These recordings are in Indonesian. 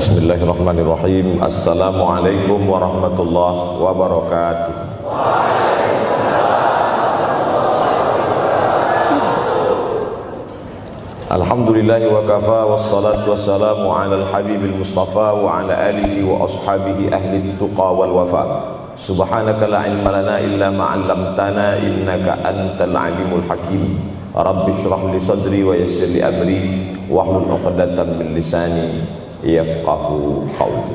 Bismillahirrahmanirrahim. Assalamualaikum warahmatullahi wabarakatuh. Alhamdulillahi wa kafa, wassalatu wassalamu ala al-habibil mustafa wa ala alihi wa ashabihi ahli tuqa wal wafa. Subhanaka la ilma lana illa ma 'allamtana innaka antal alimul hakim. Rabbi shrah li sadri wa yassir li amri wahlul 'uqdatam min lisani yafqahu qawli.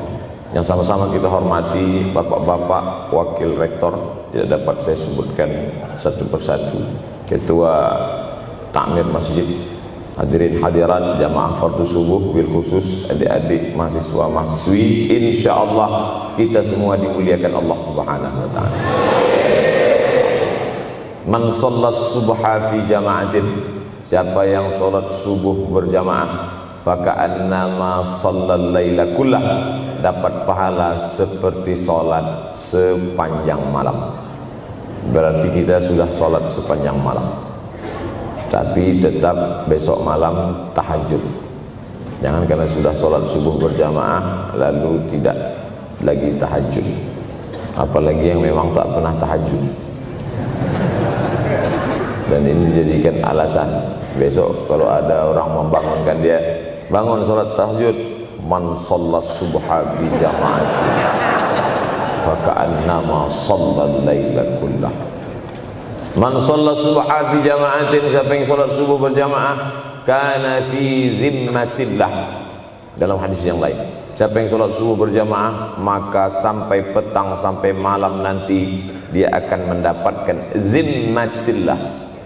Yang sama-sama kita hormati bapak-bapak wakil rektor, tidak dapat saya sebutkan satu persatu, ketua takmir masjid, hadirin hadirat jamaah fardu subuh, bil khusus adik-adik mahasiswa mahasiswi, insyaallah kita semua dimuliakan Allah Subhanahu wa taala. Man shallas subha fi jama'atin, siapa yang salat subuh berjamaah, faka'annama shallal laila kullah, dapat pahala seperti salat sepanjang malam. Berarti kita sudah salat sepanjang malam, tapi tetap besok malam tahajud. Jangan karena sudah salat subuh berjamaah lalu tidak lagi tahajud, apalagi yang memang tak pernah tahajud, dan ini dijadikan alasan. Besok kalau ada orang membangunkan dia, bangun salat tahajud, man shallas subha fi jama'atin faka'annama shallal laila kullah. Man shallas subha fi jama'atin, siapa yang salat subuh berjamaah, kana fi zimmatillah. Dalam hadis yang lain, siapa yang salat subuh berjamaah, maka sampai petang sampai malam nanti dia akan mendapatkan zimmatillah,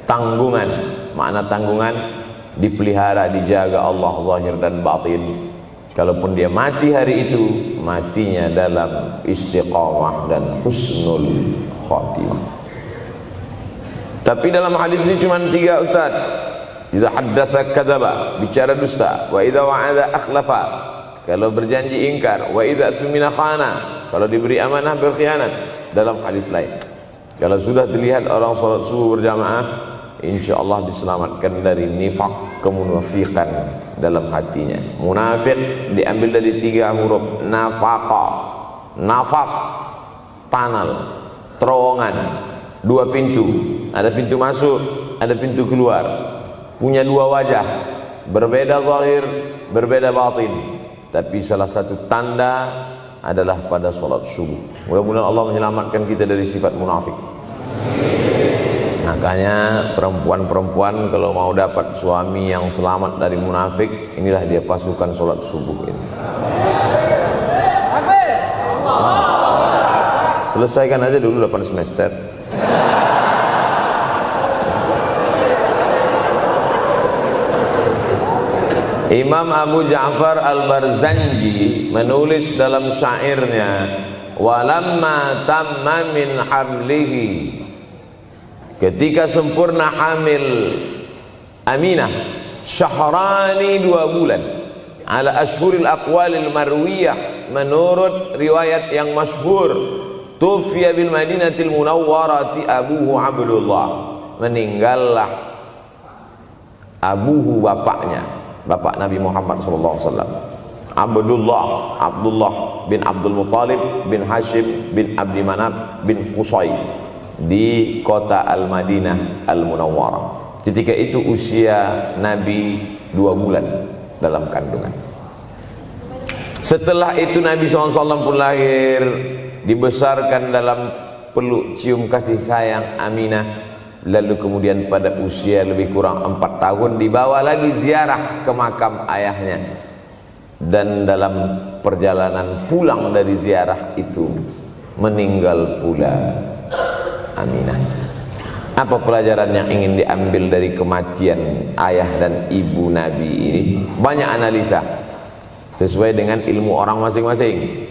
tanggungan. Makna tanggungan, dipelihara, dijaga Allah zahir dan batin. Kalaupun dia mati hari itu, matinya dalam istiqamah dan husnul khatimah. Tapi dalam hadis ini cuma 3 Ustaz. Idza haddatsa kadzaba, bicara dusta, wa idza wa'ada akhlafa, kalau berjanji ingkar, wa idza tumina khana, kalau diberi amanah berkhianat. Dalam hadis lain, kalau sudah dilihat orang salat subuh berjamaah, insyaallah diselamatkan dari nifaq, kemunafikan dalam hatinya. Munafik diambil dari 3 huruf, nafaqa. Nafaq, panal, terowongan, 2 pintu, ada pintu masuk, ada pintu keluar, punya 2 wajah, berbeda zahir, berbeda batin. Tapi salah satu tanda adalah pada salat subuh. Mudah-mudahan Allah menyelamatkan kita dari sifat munafik. Makanya perempuan-perempuan kalau mau dapat suami yang selamat dari munafik, inilah dia pasukan sholat subuh ini. Selesaikan aja dulu 8 semester. Imam Abu Ja'far Al-Barzanji menulis dalam syairnya, walamma tamma min hamlihi, ketika sempurna hamil Aminah, syahrani 2 bulan, ala ashhuril aqwalil marwiyah, menurut riwayat yang masyhur, tufiya bil madinatil munawwarati abuhu Abdullah, meninggallah abuhu, bapaknya, bapak Nabi Muhammad SAW, Abdullah bin Abdul Muttalib bin Hashim bin Abdi Manaf bin Qusay, di kota Al-Madinah Al-Munawwarah. Ketika itu usia Nabi 2 bulan dalam kandungan. Setelah itu Nabi SAW pun lahir, dibesarkan dalam peluk cium kasih sayang Aminah. Lalu kemudian pada usia lebih kurang 4 tahun dibawa lagi ziarah ke makam ayahnya. Dan dalam perjalanan pulang dari ziarah itu meninggal pula Aminah. Apa pelajaran yang ingin diambil dari kematian ayah dan ibu Nabi ini? Banyak analisa sesuai dengan ilmu orang masing-masing.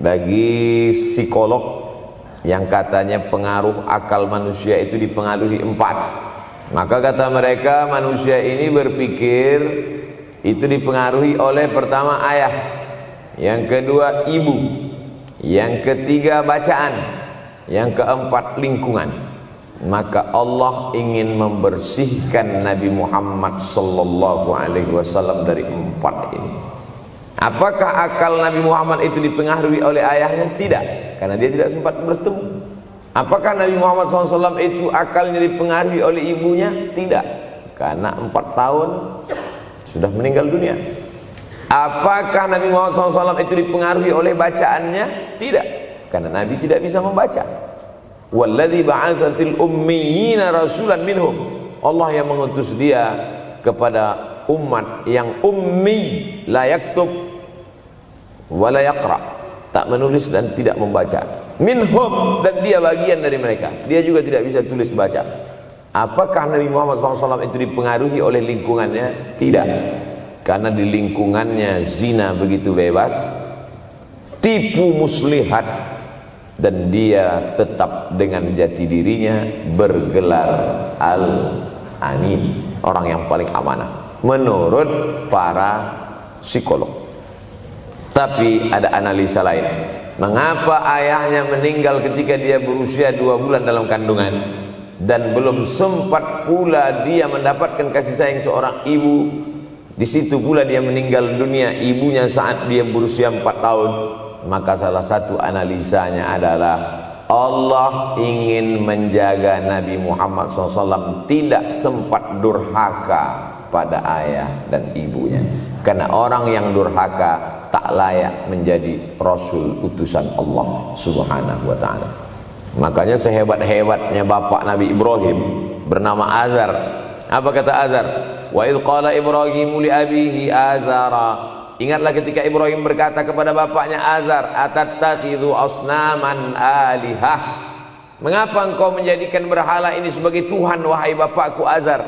Bagi psikolog yang katanya pengaruh akal manusia itu dipengaruhi 4, maka kata mereka manusia ini berpikir itu dipengaruhi oleh pertama ayah, yang kedua ibu, yang ketiga bacaan, yang keempat lingkungan. Maka Allah ingin membersihkan Nabi Muhammad sallallahu alaihi wasallam dari 4 ini. Apakah akal Nabi Muhammad itu dipengaruhi oleh ayahnya? Tidak, karena dia tidak sempat bertemu. Apakah Nabi Muhammad SAW itu akalnya dipengaruhi oleh ibunya? Tidak, karena 4 tahun sudah meninggal dunia. Apakah Nabi Muhammad SAW itu dipengaruhi oleh bacaannya? Tidak, karena Nabi tidak bisa membaca. Walladzi ba'atsa fil ummiyina rasulan minhum. Allah yang mengutus dia kepada umat yang ummi, la yaktub wa la yaqra, tak menulis dan tidak membaca. Minhum, dan dia bagian dari mereka. Dia juga tidak bisa tulis baca. Apakah Nabi Muhammad SAW itu dipengaruhi oleh lingkungannya? Tidak, karena di lingkungannya zina begitu bebas, tipu muslihat, dan dia tetap dengan jati dirinya bergelar Al-Amin, orang yang paling amanah menurut para psikolog. Tapi ada analisa lain. Mengapa ayahnya meninggal ketika dia berusia 2 bulan dalam kandungan, dan belum sempat pula dia mendapatkan kasih sayang seorang ibu? Di situ pula dia meninggal dunia, ibunya saat dia berusia 4 tahun. Maka salah satu analisanya adalah Allah ingin menjaga Nabi Muhammad SAW tidak sempat durhaka pada ayah dan ibunya, karena orang yang durhaka tak layak menjadi Rasul utusan Allah Subhanahu wa ta'ala. Makanya sehebat-hebatnya bapak Nabi Ibrahim bernama Azar. Apa kata Azar? Wa idh qala Ibrahimu li abihi Azara. Ingatlah ketika Ibrahim berkata kepada bapaknya Azar, atattakhidhu asnaman alihah. Mengapa engkau menjadikan berhala ini sebagai Tuhan, wahai bapakku Azar?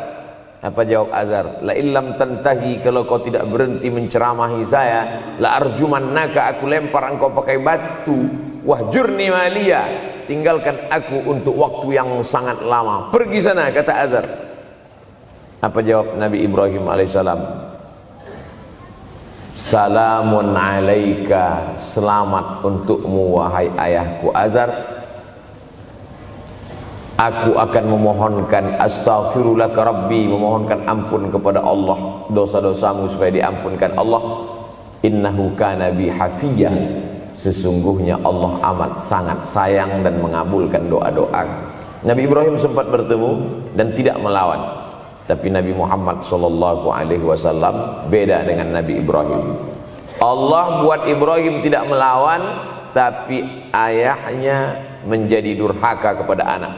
Apa jawab Azar? La illam tantahi, kalau kau tidak berhenti menceramahi saya, la arjumannaka, aku lempar engkau pakai batu. Wahjurni maliya, tinggalkan aku untuk waktu yang sangat lama. Pergi sana, kata Azar. Apa jawab Nabi Ibrahim alaihissalam? Salamun alaika, selamat untukmu wahai ayahku Azar. Aku akan memohonkan astaghfirulaka rabbi, memohonkan ampun kepada Allah dosa-dosamu supaya diampunkan Allah. Innahu kana bi hafiyya, sesungguhnya Allah amat sangat sayang dan mengabulkan doa-doa. Nabi Ibrahim sempat bertemu dan tidak melawan. Tapi Nabi Muhammad SAW beda dengan Nabi Ibrahim. Allah buat Ibrahim tidak melawan, tapi ayahnya menjadi durhaka kepada anak.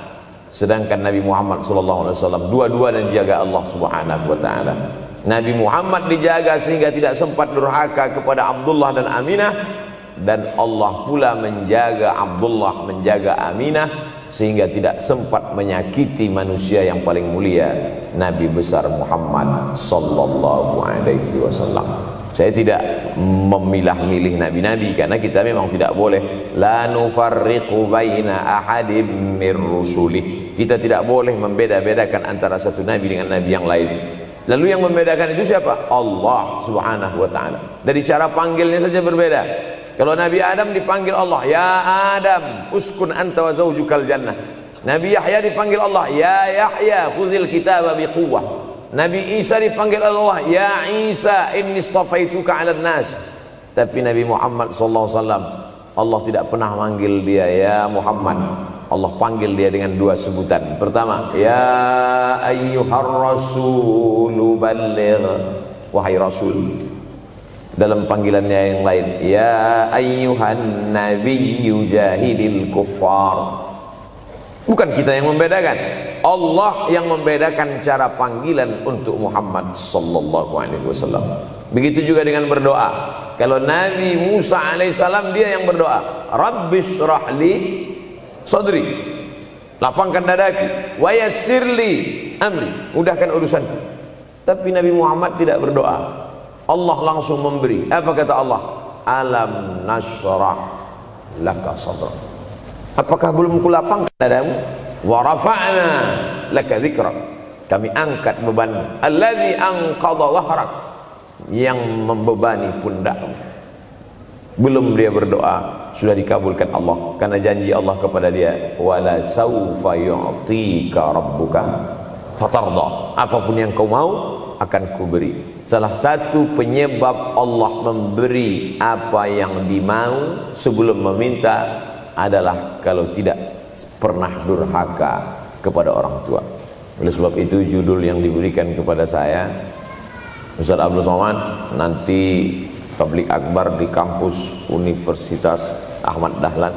Sedangkan Nabi Muhammad SAW dua-dua dan dijaga Allah Subhanahu wa ta'ala. Nabi Muhammad dijaga sehingga tidak sempat durhaka kepada Abdullah dan Aminah, dan Allah pula menjaga Abdullah, menjaga Aminah, sehingga tidak sempat menyakiti manusia yang paling mulia, Nabi besar Muhammad sallallahu alaihi wasallam. Saya tidak memilah-milih nabi-nabi, karena kita memang tidak boleh la nufarriqu baina ahadim mir rusuli. Kita tidak boleh membeda-bedakan antara satu nabi dengan nabi yang lain. Lalu yang membedakan itu siapa? Allah Subhanahu wa ta'ala. Dari cara panggilnya saja berbeda. Kalau Nabi Adam dipanggil Allah, ya Adam uskun anta wa zawjukal jannah. Nabi Yahya dipanggil Allah, ya Yahya khudhil kitaba biquwwah. Nabi Isa dipanggil Allah, ya Isa inni istafaituka 'alan nas. Tapi Nabi Muhammad SAW, Allah tidak pernah manggil dia ya Muhammad. Allah panggil dia dengan 2 sebutan. Pertama, ya ayyuhar rasulu balligh, wahai rasul. Dalam panggilannya yang lain, ya ayyuhan nabiyyu jahidil kuffar. Bukan kita yang membedakan, Allah yang membedakan cara panggilan untuk Muhammad sallallahu alaihi wasallam. Begitu juga dengan berdoa. Kalau Nabi Musa alaihissalam, dia yang berdoa, Rabbis shrahli sadri, lapangkan dadaku, wa yassirli amri, mudahkan urusanku. Tapi Nabi Muhammad tidak berdoa, Allah langsung memberi. Apa kata Allah? Alam nasrah laka sadrak. Apakah belum kulapangkan dadamu? Wa rafa'na laka dzikrak. Kami angkat beban. Allazi anqadha dhahrak, yang membebani pundakmu. Belum dia berdoa, sudah dikabulkan Allah, karena janji Allah kepada dia, wala saufa yu'tika rabbuka fatarda. Apapun yang kau mau, akan kuberi. Salah satu penyebab Allah memberi apa yang dimau sebelum meminta adalah kalau tidak pernah durhaka kepada orang tua. Oleh sebab itu judul yang diberikan kepada saya, Ustaz Abdul Somad, nanti tabligh akbar di kampus Universitas Ahmad Dahlan.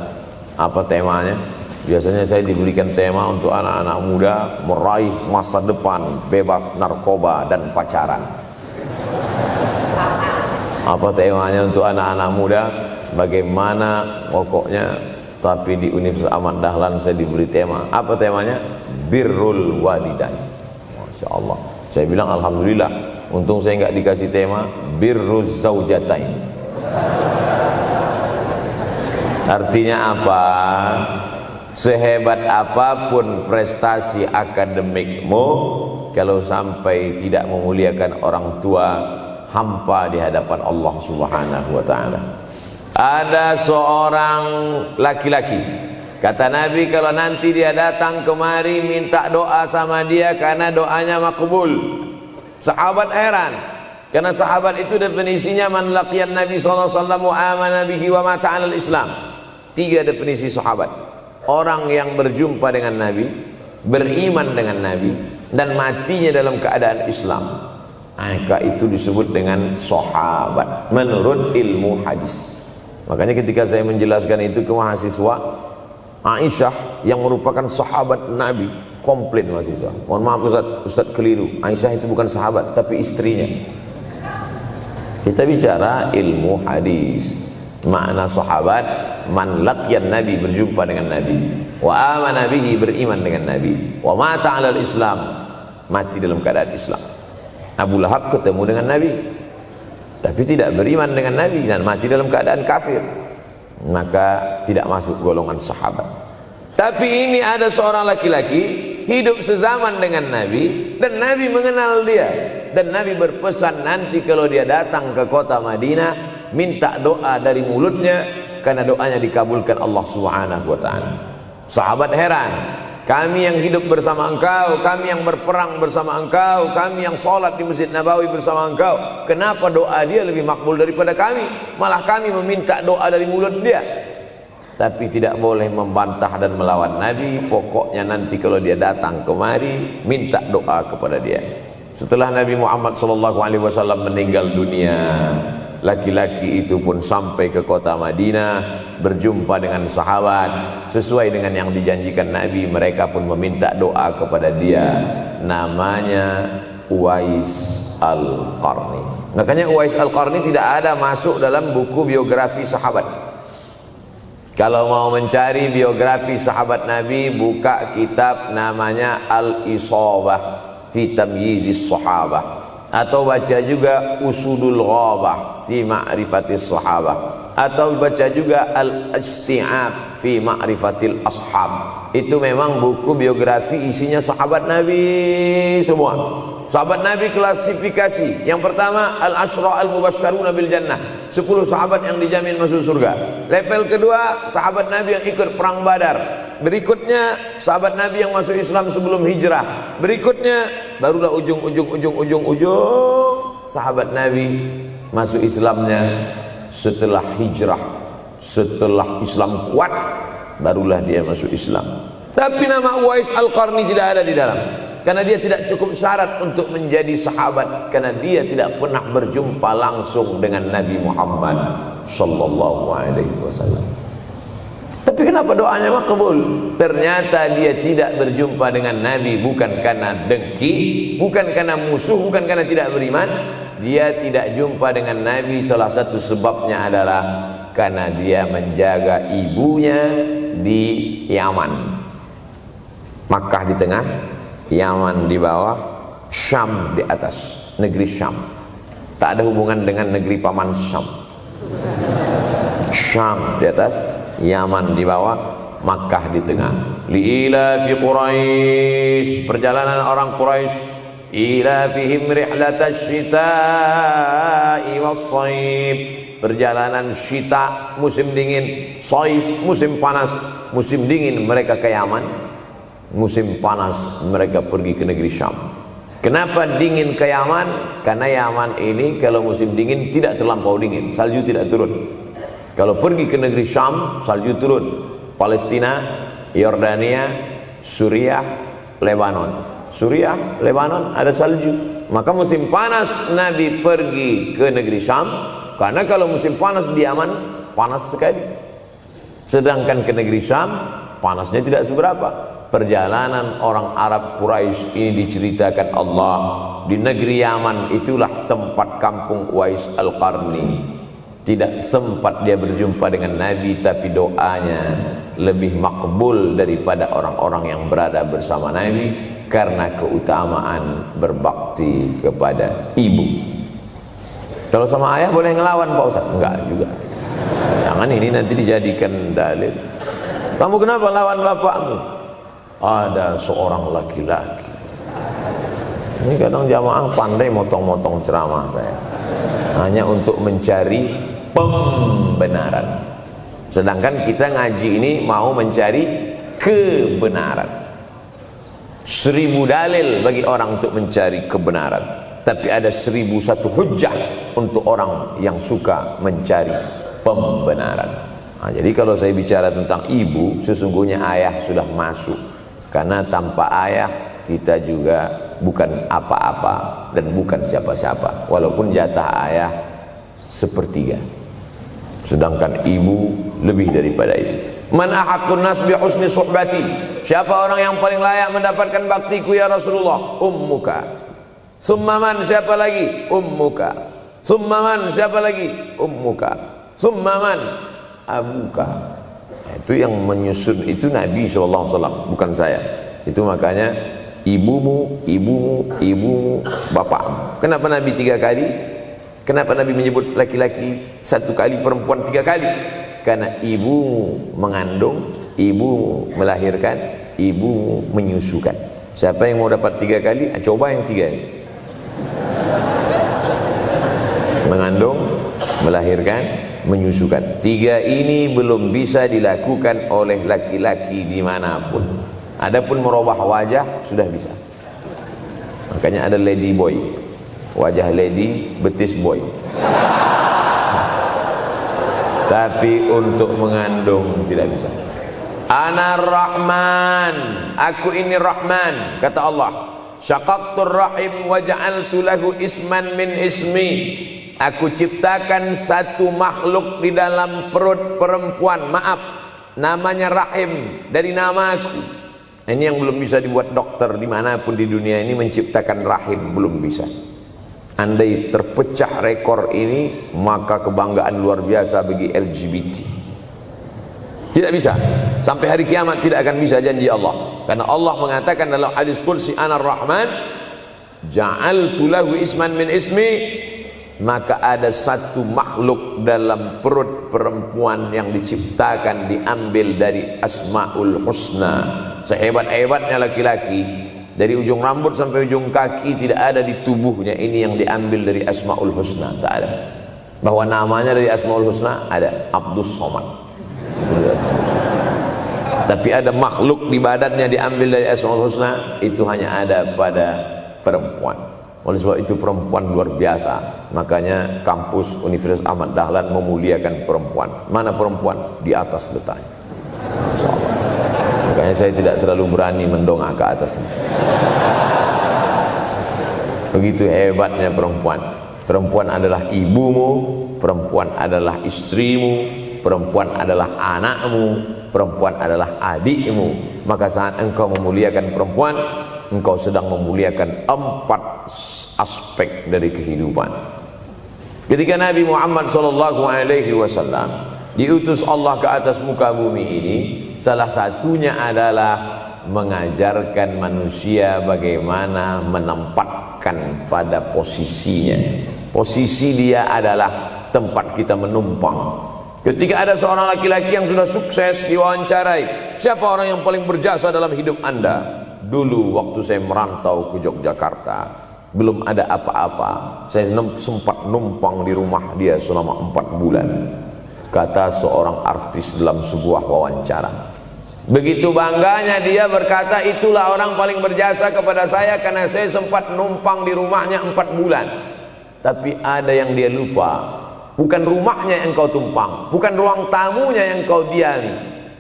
Apa temanya? Biasanya saya diberikan tema untuk anak-anak muda meraih masa depan bebas narkoba dan pacaran. Apa temanya untuk anak-anak muda? Bagaimana pokoknya. Tapi di Universitas Ahmad Dahlan saya diberi tema. Apa temanya? Birrul walidain. Masya Allah. Saya bilang alhamdulillah, untung saya nggak dikasih tema birruz zaujatain. Artinya apa? Sehebat apapun prestasi akademikmu, kalau sampai tidak memuliakan orang tua, hampa di hadapan Allah Subhanahu wa ta'ala. Ada seorang laki-laki, kata Nabi, kalau nanti dia datang kemari minta doa sama dia karena doanya makbul. Sahabat heran, karena sahabat itu definisinya man laqiyan Nabi sallallahu alaihi wasallam wa amana bihi wa mata 'alal Islam. 3 definisi sahabat: orang yang berjumpa dengan Nabi, beriman dengan Nabi, dan matinya dalam keadaan Islam. Maka itu disebut dengan sahabat menurut ilmu hadis. Makanya ketika saya menjelaskan itu ke mahasiswa, Aisyah yang merupakan sahabat Nabi, komplain mahasiswa. Mohon maaf Ustaz keliru. Aisyah itu bukan sahabat tapi istrinya. Kita bicara ilmu hadis. Makna sahabat, man laqiyan Nabi, berjumpa dengan Nabi, wa amana bihi, beriman dengan Nabi, wa mata 'alal Islam, mati dalam keadaan Islam. Abu Lahab ketemu dengan Nabi tapi tidak beriman dengan Nabi dan mati dalam keadaan kafir, maka tidak masuk golongan sahabat. Tapi ini ada seorang laki-laki hidup sezaman dengan Nabi dan Nabi mengenal dia, dan Nabi berpesan nanti kalau dia datang ke kota Madinah minta doa dari mulutnya karena doanya dikabulkan Allah Subhanahu wa ta'ala. Sahabat heran, kami yang hidup bersama engkau, kami yang berperang bersama engkau, kami yang sholat di Masjid Nabawi bersama engkau, kenapa doa dia lebih makbul daripada kami? Malah kami meminta doa dari mulut dia. Tapi tidak boleh membantah dan melawan Nabi. Pokoknya nanti kalau dia datang kemari minta doa kepada dia. Setelah Nabi Muhammad SAW meninggal dunia, laki-laki itu pun sampai ke kota Madinah, berjumpa dengan sahabat. Sesuai dengan yang dijanjikan Nabi, mereka pun meminta doa kepada dia. Namanya Uwais Al-Qarni. Makanya Uwais Al-Qarni tidak ada masuk dalam buku biografi sahabat. Kalau mau mencari biografi sahabat Nabi, buka kitab namanya Al-Isabah fi Tamyizis Sahabah, atau baca juga Usudul Ghabah fi Ma'rifatis Sahabah, atau baca juga Al-Isti'ab fi Ma'rifatil Ashab. Itu memang buku biografi isinya sahabat Nabi semua. Sahabat Nabi klasifikasi. Yang pertama, Al-Ashra Al-Mubasysyaruna bil Jannah, 10 sahabat yang dijamin masuk surga. Level kedua, sahabat Nabi yang ikut perang Badar. Berikutnya, sahabat Nabi yang masuk Islam sebelum hijrah. Berikutnya, barulah ujung sahabat Nabi masuk Islamnya setelah hijrah, setelah Islam kuat, barulah dia masuk Islam. Tapi nama Uwais Al-Qarni tidak ada di dalam, karena dia tidak cukup syarat untuk menjadi sahabat, karena dia tidak pernah berjumpa langsung dengan Nabi Muhammad sallallahu alaihi wasallam. Tapi kenapa doanya makbul? Ternyata dia tidak berjumpa dengan Nabi bukan karena dengki, bukan karena musuh, bukan karena tidak beriman. Dia tidak jumpa dengan Nabi, salah satu sebabnya adalah karena dia menjaga ibunya di Yaman. Makkah di tengah, Yaman di bawah, Syam di atas, negeri Syam. Tak ada hubungan dengan negeri paman Syam. Syam di atas, Yaman di bawah, Makkah di tengah. Liila fi Quraisy, perjalanan orang Quraisy. Ila fihim rihlatash syita'i was-shaif, perjalanan syita musim dingin, shaif musim panas. Musim dingin mereka ke Yaman, musim panas mereka pergi ke negeri Syam. Kenapa dingin ke Yaman? Karena Yaman ini kalau musim dingin tidak terlampau dingin, salju tidak turun. Kalau pergi ke negeri Syam, salju turun. Palestina, Yordania, Suriah, Lebanon. Suriah, Lebanon ada salju. Maka musim panas Nabi pergi ke negeri Syam, karena kalau musim panas di Yaman panas sekali. Sedangkan ke negeri Syam panasnya tidak seberapa. Perjalanan orang Arab Quraisy ini diceritakan Allah, di negeri Yaman itulah tempat kampung Uwais Al-Qarni. Tidak sempat dia berjumpa dengan Nabi, tapi doanya lebih makbul daripada orang-orang yang berada bersama Nabi, karena keutamaan berbakti kepada ibu. Kalau sama ayah boleh ngelawan Pak Ustaz? Enggak juga. Jangan ini nanti dijadikan dalil. Kamu kenapa lawan bapakmu? Ada seorang laki-laki. Ini kadang jamaah pandai motong-motong ceramah saya, hanya untuk mencari pembenaran. Sedangkan kita ngaji ini mau mencari kebenaran. 1000 dalil bagi orang untuk mencari kebenaran, tapi ada 1001 hujjah untuk orang yang suka mencari pembenaran. Nah, jadi kalau saya bicara tentang ibu, sesungguhnya ayah sudah masuk. Karena tanpa ayah kita juga bukan apa-apa dan bukan siapa-siapa, walaupun jatah ayah sepertiga, sedangkan ibu lebih daripada itu. Man ahaqqun nas bi husni suhbati, siapa orang yang paling layak mendapatkan baktiku ya Rasulullah? Ummuka. Summa man, siapa lagi? Ummuka. Summa man, siapa lagi? Ummuka. Summa man, abuka. Itu yang menyusun itu Nabi SAW, bukan saya. Itu makanya ibumu, ibumu, ibumu, bapakmu. Kenapa Nabi 3 kali? Kenapa Nabi menyebut laki-laki 1 kali, perempuan 3 kali? Karena ibumu mengandung, ibumu melahirkan, ibumu menyusukan. Siapa yang mau dapat 3 kali? Coba yang 3 ini. Mengandung, melahirkan, menyusukan. 3 ini belum bisa dilakukan oleh laki-laki dimanapun. Adapun merubah wajah sudah bisa. Makanya ada lady boy, wajah lady, betis boy. Tapi untuk mengandung tidak bisa. Ana Rahman, aku ini Rahman, kata Allah. Syaqaqtur rahim wa ja'altu lahu isman min ismi. Aku ciptakan satu makhluk di dalam perut perempuan, maaf, namanya rahim, dari namaku. Ini yang belum bisa dibuat dokter dimanapun di dunia ini, menciptakan rahim, belum bisa. Andai terpecah rekor ini, maka kebanggaan luar biasa bagi LGBT. Tidak bisa, sampai hari kiamat tidak akan bisa, janji Allah. Karena Allah mengatakan dalam hadis qudsi, Ana Rahman ja'altu lahu isman min ismi. Maka ada satu makhluk dalam perut perempuan yang diciptakan, diambil dari Asmaul Husna. Sehebat-hebatnya laki-laki, dari ujung rambut sampai ujung kaki tidak ada di tubuhnya ini yang diambil dari Asmaul Husna, tak ada. Bahwa namanya dari Asmaul Husna ada, Abdus Somad. Tapi ada makhluk di badannya diambil dari Asmaul Husna, itu hanya ada pada perempuan. Oleh sebab itu perempuan luar biasa. Makanya kampus Universitas Ahmad Dahlan memuliakan perempuan. Mana perempuan? Di atas letaknya. Makanya saya tidak terlalu berani mendongak ke atas. Begitu hebatnya perempuan. Perempuan adalah ibumu, perempuan adalah istrimu, perempuan adalah anakmu, perempuan adalah adikmu. Maka saat engkau memuliakan perempuan, engkau sedang memuliakan 4 aspek dari kehidupan. Ketika Nabi Muhammad SAW diutus Allah ke atas muka bumi ini, salah satunya adalah mengajarkan manusia bagaimana menempatkan pada posisinya. Posisi dia adalah tempat kita menumpang. Ketika ada seorang laki-laki yang sudah sukses diwawancarai, siapa orang yang paling berjasa dalam hidup Anda? Dulu waktu saya merantau ke Yogyakarta, belum ada apa-apa, saya sempat numpang di rumah dia selama 4 bulan. Kata seorang artis dalam sebuah wawancara, Begitu bangganya dia berkata, itulah orang paling berjasa kepada saya karena saya sempat numpang di rumahnya 4 bulan. Tapi ada yang dia lupa, bukan rumahnya yang kau tumpang, bukan ruang tamunya yang kau diami,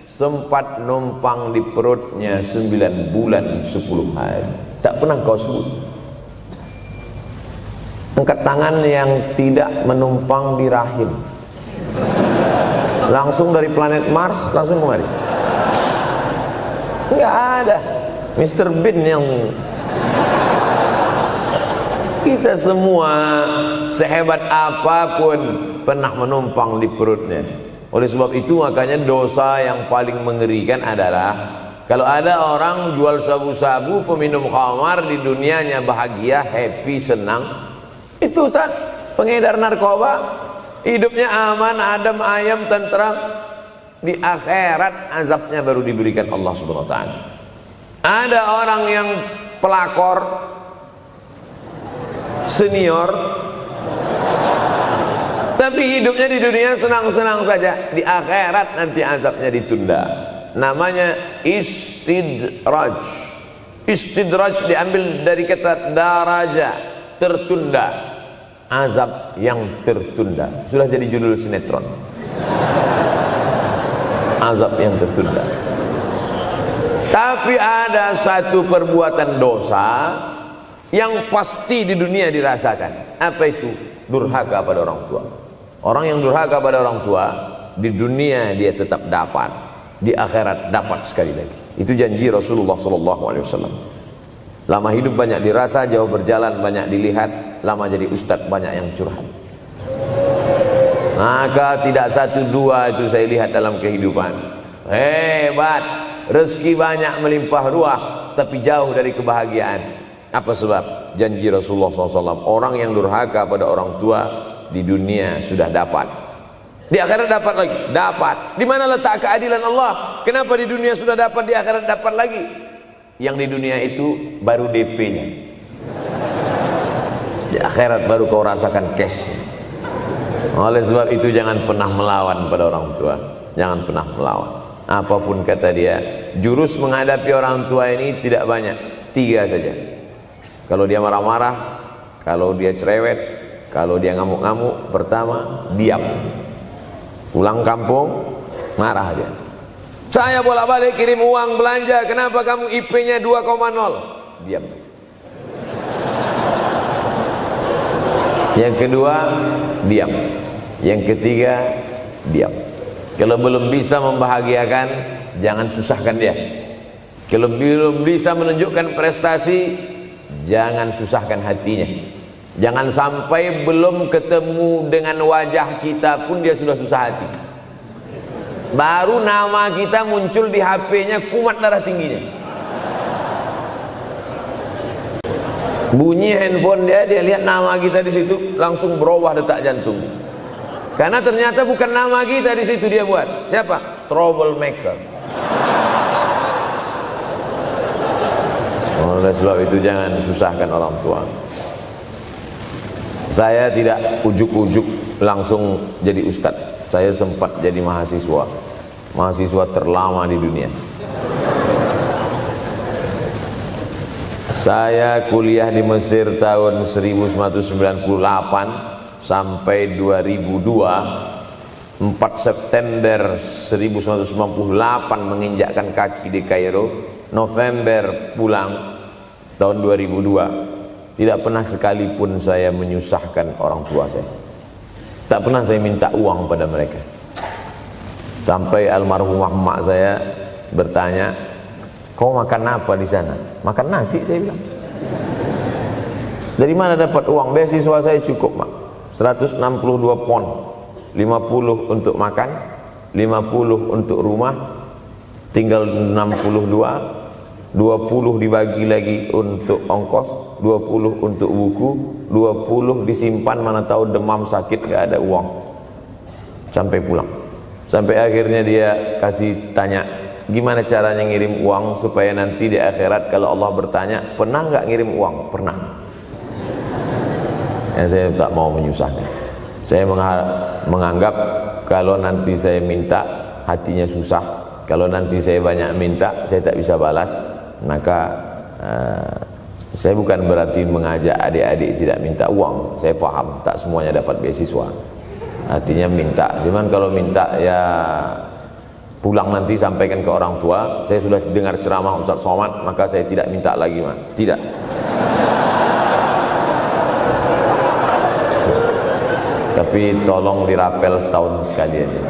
sempat numpang di perutnya 9 bulan 10 hari. Tak pernah kau sebut. Angkat tangan yang tidak menumpang di rahim, langsung dari planet Mars langsung kemari. Enggak ada. Mr. Bean yang kita semua sehebat apapun pernah menumpang di perutnya. Oleh sebab itu makanya dosa yang paling mengerikan adalah kalau ada orang jual sabu-sabu, peminum khamar, di dunianya bahagia, happy, senang. Itu Ustaz, pengedar narkoba, hidupnya aman, adem, ayam, tentram. Di akhirat azabnya baru diberikan Allah Subhanahu wa taala. Ada orang yang pelakor senior, tapi hidupnya di dunia senang-senang saja. Di akhirat nanti azabnya ditunda. Namanya istidraj. Istidraj diambil dari kata daraja, tertunda. Azab yang tertunda. Sudah jadi judul sinetron. Azab yang tertunda. Tapi ada satu perbuatan dosa yang pasti di dunia dirasakan. Apa itu? Durhaka pada orang tua. Orang yang durhaka pada orang tua, di dunia dia tetap dapat, di akhirat dapat sekali lagi. Itu janji Rasulullah SAW. Lama hidup banyak dirasa, jauh berjalan banyak dilihat, lama jadi ustadz banyak yang curhat. Maka tidak 1 2 itu saya lihat dalam kehidupan. Hebat, rezeki banyak melimpah ruah, tapi jauh dari kebahagiaan. Apa sebab? Janji Rasulullah SAW. Orang yang durhaka pada orang tua di dunia sudah dapat, di akhirat dapat lagi. Dapat. Di mana letak keadilan Allah? Kenapa di dunia sudah dapat, di akhirat dapat lagi? Yang di dunia itu baru DP-nya, di akhirat baru kau rasakan cash. Oleh sebab itu jangan pernah melawan pada orang tua. Jangan pernah melawan. Apapun kata dia, jurus menghadapi orang tua ini tidak banyak, 3 saja. Kalau dia marah-marah, kalau dia cerewet, kalau dia ngamuk-ngamuk, pertama diam. Pulang kampung marah dia. Saya bolak-balik kirim uang belanja, kenapa kamu IP-nya 2,0? Diam. Yang kedua, diam. Yang ketiga, diam. Kalau belum bisa membahagiakan, jangan susahkan dia. Kalau belum bisa menunjukkan prestasi, jangan susahkan hatinya. Jangan sampai belum ketemu dengan wajah kita pun dia sudah susah hati. Baru nama kita muncul di HP-nya, kumat darah tingginya. Bunyi handphone dia lihat nama kita di situ, langsung berubah detak jantung. Karena ternyata bukan nama kita di situ dia buat. Siapa? Troublemaker. Oleh sebab itu jangan susahkan orang tua. Saya tidak ujuk-ujuk langsung jadi ustadz. Saya sempat jadi mahasiswa terlama di dunia. Saya kuliah di Mesir tahun 1998 sampai 2002. 4 September 1998 menginjakkan kaki di Kairo. November pulang tahun 2002. Tidak pernah sekalipun saya menyusahkan orang tua saya. Tak pernah saya minta uang pada mereka. Sampai almarhumah emak saya bertanya, kau makan apa di sana? Makan nasi, saya bilang. Dari mana dapat uang? Beasiswa saya cukup, mak. 162 pon. 50 untuk makan, 50 untuk rumah, tinggal 62. 20 dibagi lagi untuk ongkos, 20 untuk buku, 20 disimpan, mana tahu demam sakit gak ada uang. Sampai pulang. Sampai akhirnya dia kasih tanya, gimana caranya ngirim uang supaya nanti di akhirat kalau Allah bertanya, pernah gak ngirim uang? Pernah. Ya, saya tak mau menyusahkan. Saya menganggap kalau nanti saya minta hatinya susah, Kalau nanti saya banyak minta, saya tak bisa balas, maka saya bukan berarti mengajak adik-adik tidak minta uang. Saya paham, tak semuanya dapat beasiswa. Artinya minta. Cuman kalau minta ya pulang nanti sampaikan ke orang tua, saya sudah dengar ceramah Ustaz Somad, maka saya tidak minta lagi, Mas. Tidak. Tapi tolong dirapel setahun sekali aja.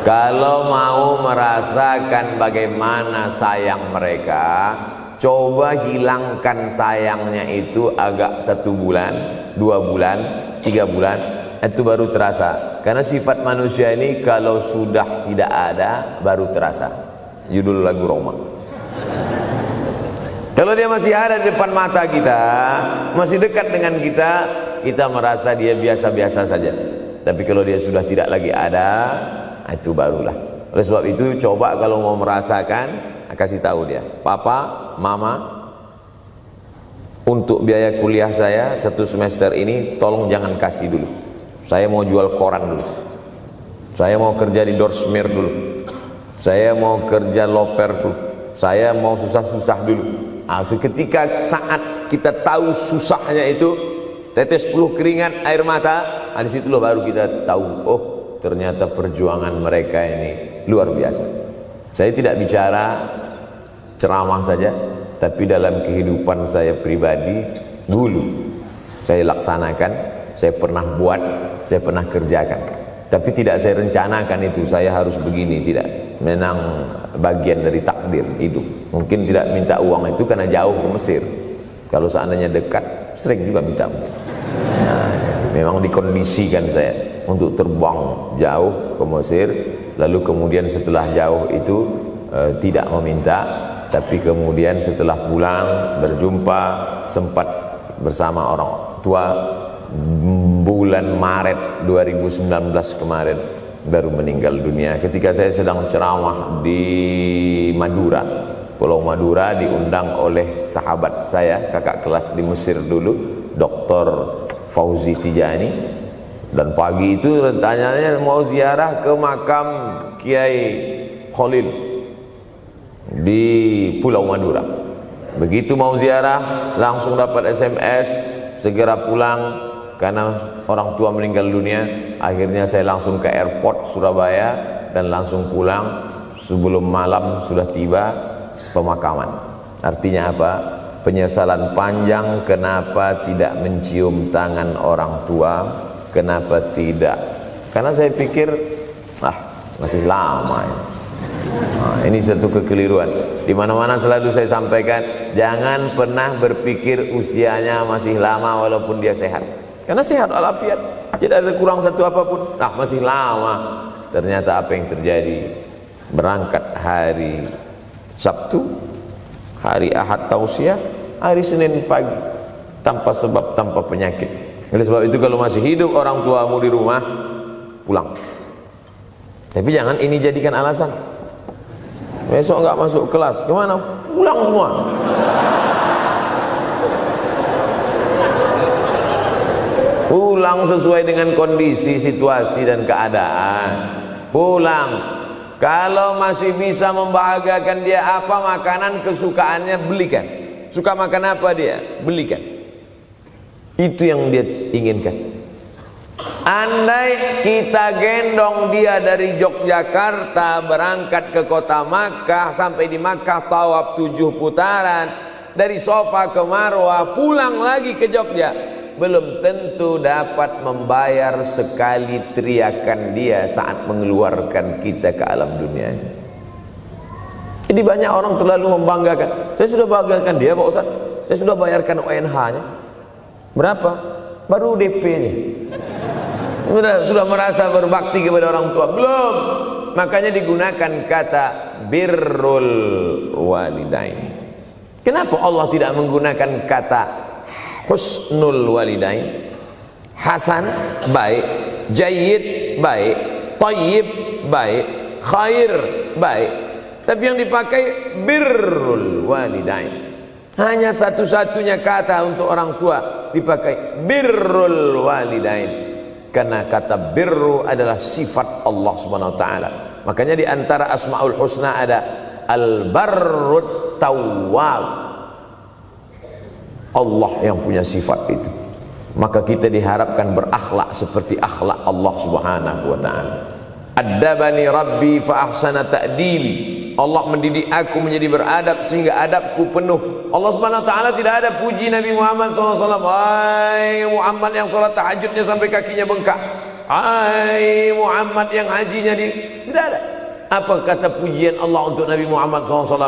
Kalau mau merasakan bagaimana sayang mereka, coba hilangkan sayangnya itu agak 1 bulan, 2 bulan, 3 bulan, itu baru terasa. Karena sifat manusia ini kalau sudah tidak ada baru terasa. Judul lagu Roma. Kalau dia masih ada di depan mata kita, masih dekat dengan kita, kita merasa dia biasa-biasa saja. Tapi kalau dia sudah tidak lagi ada, itu barulah. Oleh sebab itu coba kalau mau merasakan, kasih tahu dia, papa, mama, untuk biaya kuliah saya 1 semester ini tolong jangan kasih dulu. Saya mau jual koran dulu, saya mau kerja di Dorsmir dulu, saya mau kerja loper dulu, saya mau susah-susah dulu. Seketika saat kita tahu susahnya itu, tetes peluh keringat, air mata, di situ loh baru kita tahu, oh ternyata perjuangan mereka ini luar biasa. Saya tidak bicara ceramah saja, tapi dalam kehidupan saya pribadi dulu saya laksanakan, saya pernah buat, saya pernah kerjakan. Tapi tidak saya rencanakan itu, saya harus begini, tidak. Memang bagian dari takdir hidup. Mungkin tidak minta uang itu karena jauh ke Mesir. Kalau seandainya dekat, sering juga minta. Nah, memang dikondisikan saya untuk terbang jauh ke Mesir, lalu kemudian setelah jauh itu tidak meminta, tapi kemudian setelah pulang berjumpa, sempat bersama orang tua. Bulan Maret 2019 kemarin baru meninggal dunia ketika saya sedang ceramah di Madura, Pulau Madura, diundang oleh sahabat saya, kakak kelas di Mesir dulu, Dr. Fauzi Tijani. Dan pagi itu rencananya mau ziarah ke makam Kiai Khalil di Pulau Madura. Begitu mau ziarah langsung dapat SMS, segera pulang karena orang tua meninggal dunia. Akhirnya saya langsung ke airport Surabaya dan langsung pulang. Sebelum malam sudah tiba pemakaman. Artinya apa? Penyesalan panjang, kenapa tidak mencium tangan orang tua, kenapa tidak. Karena saya pikir masih lama ya. Ini satu kekeliruan. Di mana-mana selalu saya sampaikan, jangan pernah berpikir usianya masih lama walaupun dia sehat. Karena sehat walafiat, tidak ada kurang satu apapun. Masih lama. Ternyata apa yang terjadi? Berangkat hari Sabtu, hari Ahad tausiah, hari Senin pagi, tanpa sebab, tanpa penyakit. Oleh sebab itu kalau masih hidup orang tuamu di rumah, pulang. Tapi jangan ini jadikan alasan. Besok enggak masuk kelas, kemana? Pulang semua. Pulang sesuai dengan kondisi, situasi dan keadaan. Pulang. Kalau masih bisa membahagiakan dia apa makanan kesukaannya, belikan. Suka makan apa dia, belikan. Itu yang dia inginkan. Andai kita gendong dia dari Yogyakarta berangkat ke kota Makkah, sampai di Makkah tawaf 7 putaran, dari Safa ke Marwah, pulang lagi ke Jogja, belum tentu dapat membayar sekali teriakan dia saat mengeluarkan kita ke alam dunia. Jadi banyak orang terlalu membanggakan. Saya sudah banggakan dia Pak Ustaz, saya sudah bayarkan ONH-nya. Berapa? Baru DP-nya. Sudah merasa berbakti kepada orang tua? Belum. Makanya digunakan kata birrul walidain. Kenapa Allah tidak menggunakan kata husnul walidain? Hasan baik, jayyid baik, thayyib baik, khair baik. Tapi yang dipakai birrul walidain. Hanya satu-satunya kata untuk orang tua dipakai birrul walidain. Karena kata birru adalah sifat Allah Subhanahu wa taala. Makanya di antara Asmaul Husna ada Al-Barrut Tawwab. Allah yang punya sifat itu. Maka kita diharapkan berakhlak seperti akhlak Allah Subhanahu wa taala. Addabani Rabbi fa ahsana ta'dibi. Allah mendidik aku menjadi beradab sehingga adabku penuh. Allah Subhanahu wa taala tidak ada puji Nabi Muhammad SAW. Hai Muhammad yang salat tahajudnya sampai kakinya bengkak. Hai Muhammad yang hajinya tidak ada. Apa kata pujian Allah untuk Nabi Muhammad SAW?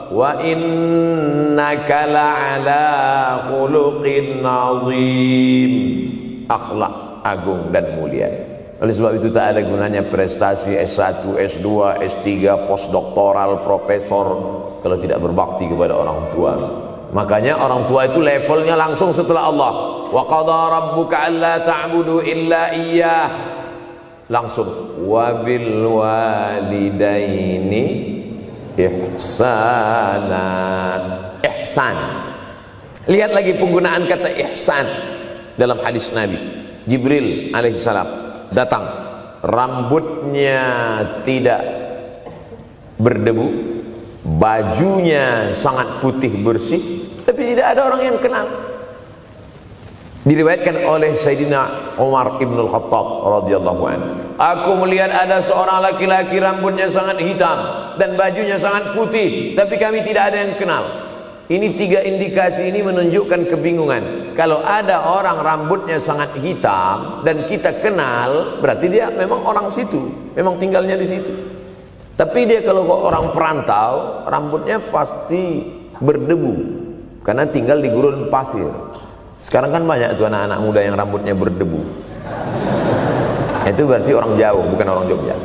Wa innaka la'ala khuluqin azim. Akhlak agung dan mulia. Oleh sebab itu tak ada gunanya prestasi S1, S2, S3, postdoktoral, profesor kalau tidak berbakti kepada orang tua. Makanya orang tua itu levelnya langsung setelah Allah. Wa qadha rabbuka alla ta'budu illa iyyah. Langsung wa bil walidaini ihsana. Ihsan. Lihat lagi penggunaan kata ihsan dalam hadis Nabi. Jibril alaihissalam datang, rambutnya tidak berdebu, bajunya sangat putih bersih, tapi tidak ada orang yang kenal. Diriwayatkan oleh Sayyidina Umar ibn al-Khattab radhiyallahu anhu, aku melihat ada seorang laki-laki rambutnya sangat hitam dan bajunya sangat putih, tapi kami tidak ada yang kenal. Ini tiga indikasi ini menunjukkan kebingungan. Kalau ada orang rambutnya sangat hitam dan kita kenal, berarti dia memang orang situ, memang tinggalnya di situ. Tapi dia kalau orang perantau, rambutnya pasti berdebu karena tinggal di gurun pasir. Sekarang kan banyak tuh anak-anak muda yang rambutnya berdebu. Itu berarti orang jauh, bukan orang Jogja.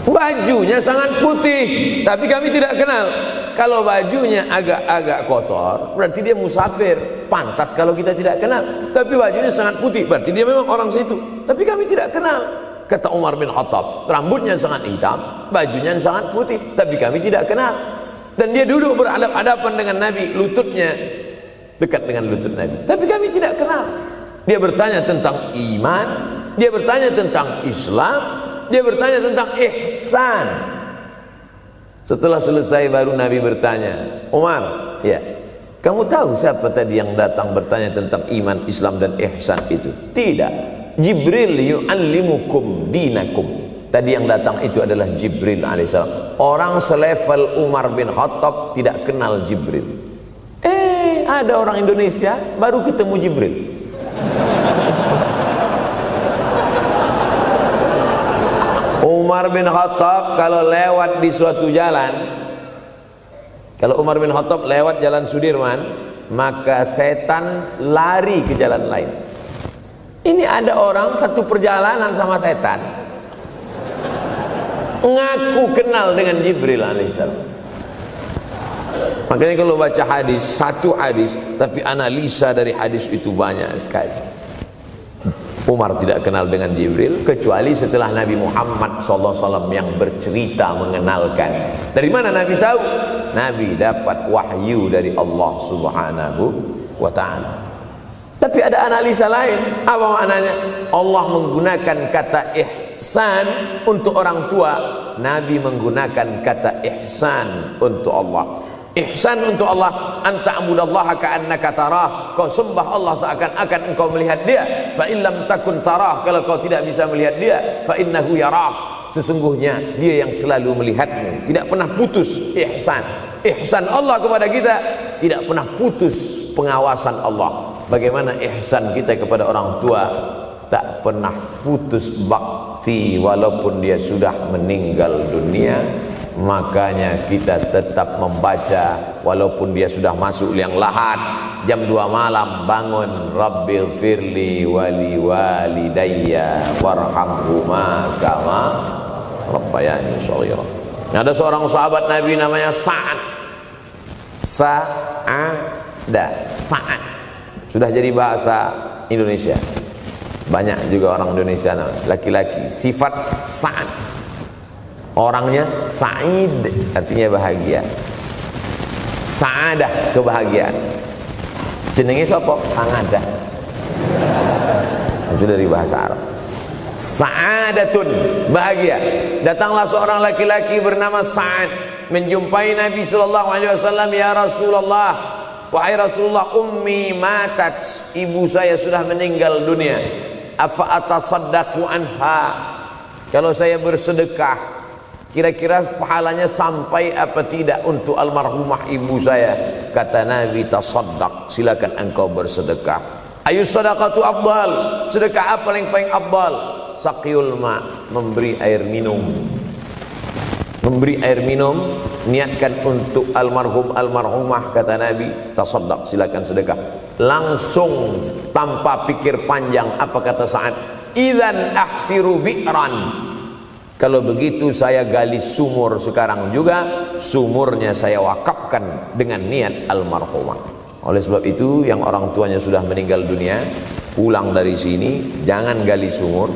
Bajunya sangat putih, tapi kami tidak kenal. Kalau bajunya agak-agak kotor, berarti dia musafir. Pantas kalau kita tidak kenal. Tapi bajunya sangat putih, berarti dia memang orang situ. Tapi kami tidak kenal. Kata Umar bin Khattab, rambutnya sangat hitam, bajunya sangat putih, tapi kami tidak kenal. Dan dia duduk berhadapan dengan Nabi, lututnya dekat dengan lutut Nabi, tapi kami tidak kenal. Dia bertanya tentang iman, dia bertanya tentang Islam, dia bertanya tentang ihsan. Setelah selesai baru Nabi bertanya, Umar, ya, kamu tahu siapa tadi yang datang bertanya tentang iman, Islam dan ihsan itu? Tidak. Jibril yu'allimukum dinakum. Tadi yang datang itu adalah Jibril alaihissalam. Orang selevel Umar bin Khattab tidak kenal Jibril. Ada orang Indonesia baru ketemu Jibril. Umar bin Khattab kalau lewat di suatu jalan, kalau Umar bin Khattab lewat jalan Sudirman, maka setan lari ke jalan lain. Ini ada orang satu perjalanan sama setan, ngaku kenal dengan Jibril alaihissalam. Makanya kalau baca hadis, satu hadis, tapi analisa dari hadis itu banyak sekali. Umar tidak kenal dengan Jibril kecuali setelah Nabi Muhammad SAW yang bercerita mengenalkan. Dari mana Nabi tahu? Nabi dapat wahyu dari Allah Subhanahu wa ta'ala. Tapi ada analisa lain. Apa maknanya? Allah menggunakan kata ihsan untuk orang tua, Nabi menggunakan kata ihsan untuk Allah. Ihsan untuk Allah, anta'budallaha ka'annaka tarah, kau sembah Allah seakan-akan engkau melihat dia. Fa illam takun tarah, kalau kau tidak bisa melihat dia, fa innahu yarak, sesungguhnya dia yang selalu melihatmu. Tidak pernah putus ihsan. Ihsan Allah kepada kita tidak pernah putus pengawasan Allah. Bagaimana ihsan kita kepada orang tua? Tak pernah putus bakti walaupun dia sudah meninggal dunia. Makanya kita tetap membaca walaupun dia sudah masuk liang lahat, jam 2 malam bangun, Rabbil firli wali walidayya warhamhuma kama rabbayani shaghira. Ada seorang sahabat Nabi namanya Sa'ad. Sa'ad sudah jadi bahasa Indonesia. Banyak juga orang Indonesia laki-laki sifat Sa'ad. Orangnya Sa'id, artinya bahagia. Sa'adah, kebahagiaan. Jenenge sapa? Sa'adah. Itu dari bahasa Arab. Sa'adatun, bahagia. Datanglah seorang laki-laki bernama Sa'ad menjumpai Nabi sallallahu alaihi wasallam. Ya Rasulullah, wahai Rasulullah, ummi matat, ibu saya sudah meninggal dunia. Afa atasaddaqu anha, kalau saya bersedekah kira-kira pahalanya sampai apa tidak untuk almarhumah ibu saya? Kata Nabi, tasaddaq, silakan engkau bersedekah. Ayu sadaqatu afdal, sedekah apa yang paling afdal? Saqiyul ma, memberi air minum. Memberi air minum, niatkan untuk almarhum almarhumah, kata Nabi, tasaddaq, silakan sedekah. Langsung tanpa pikir panjang, apa kata Sa'ad? Idzan ahfiru bi'ran, kalau begitu saya gali sumur sekarang juga, sumurnya saya wakafkan dengan niat almarhumah. Oleh sebab itu, yang orang tuanya sudah meninggal dunia, pulang dari sini jangan gali sumur,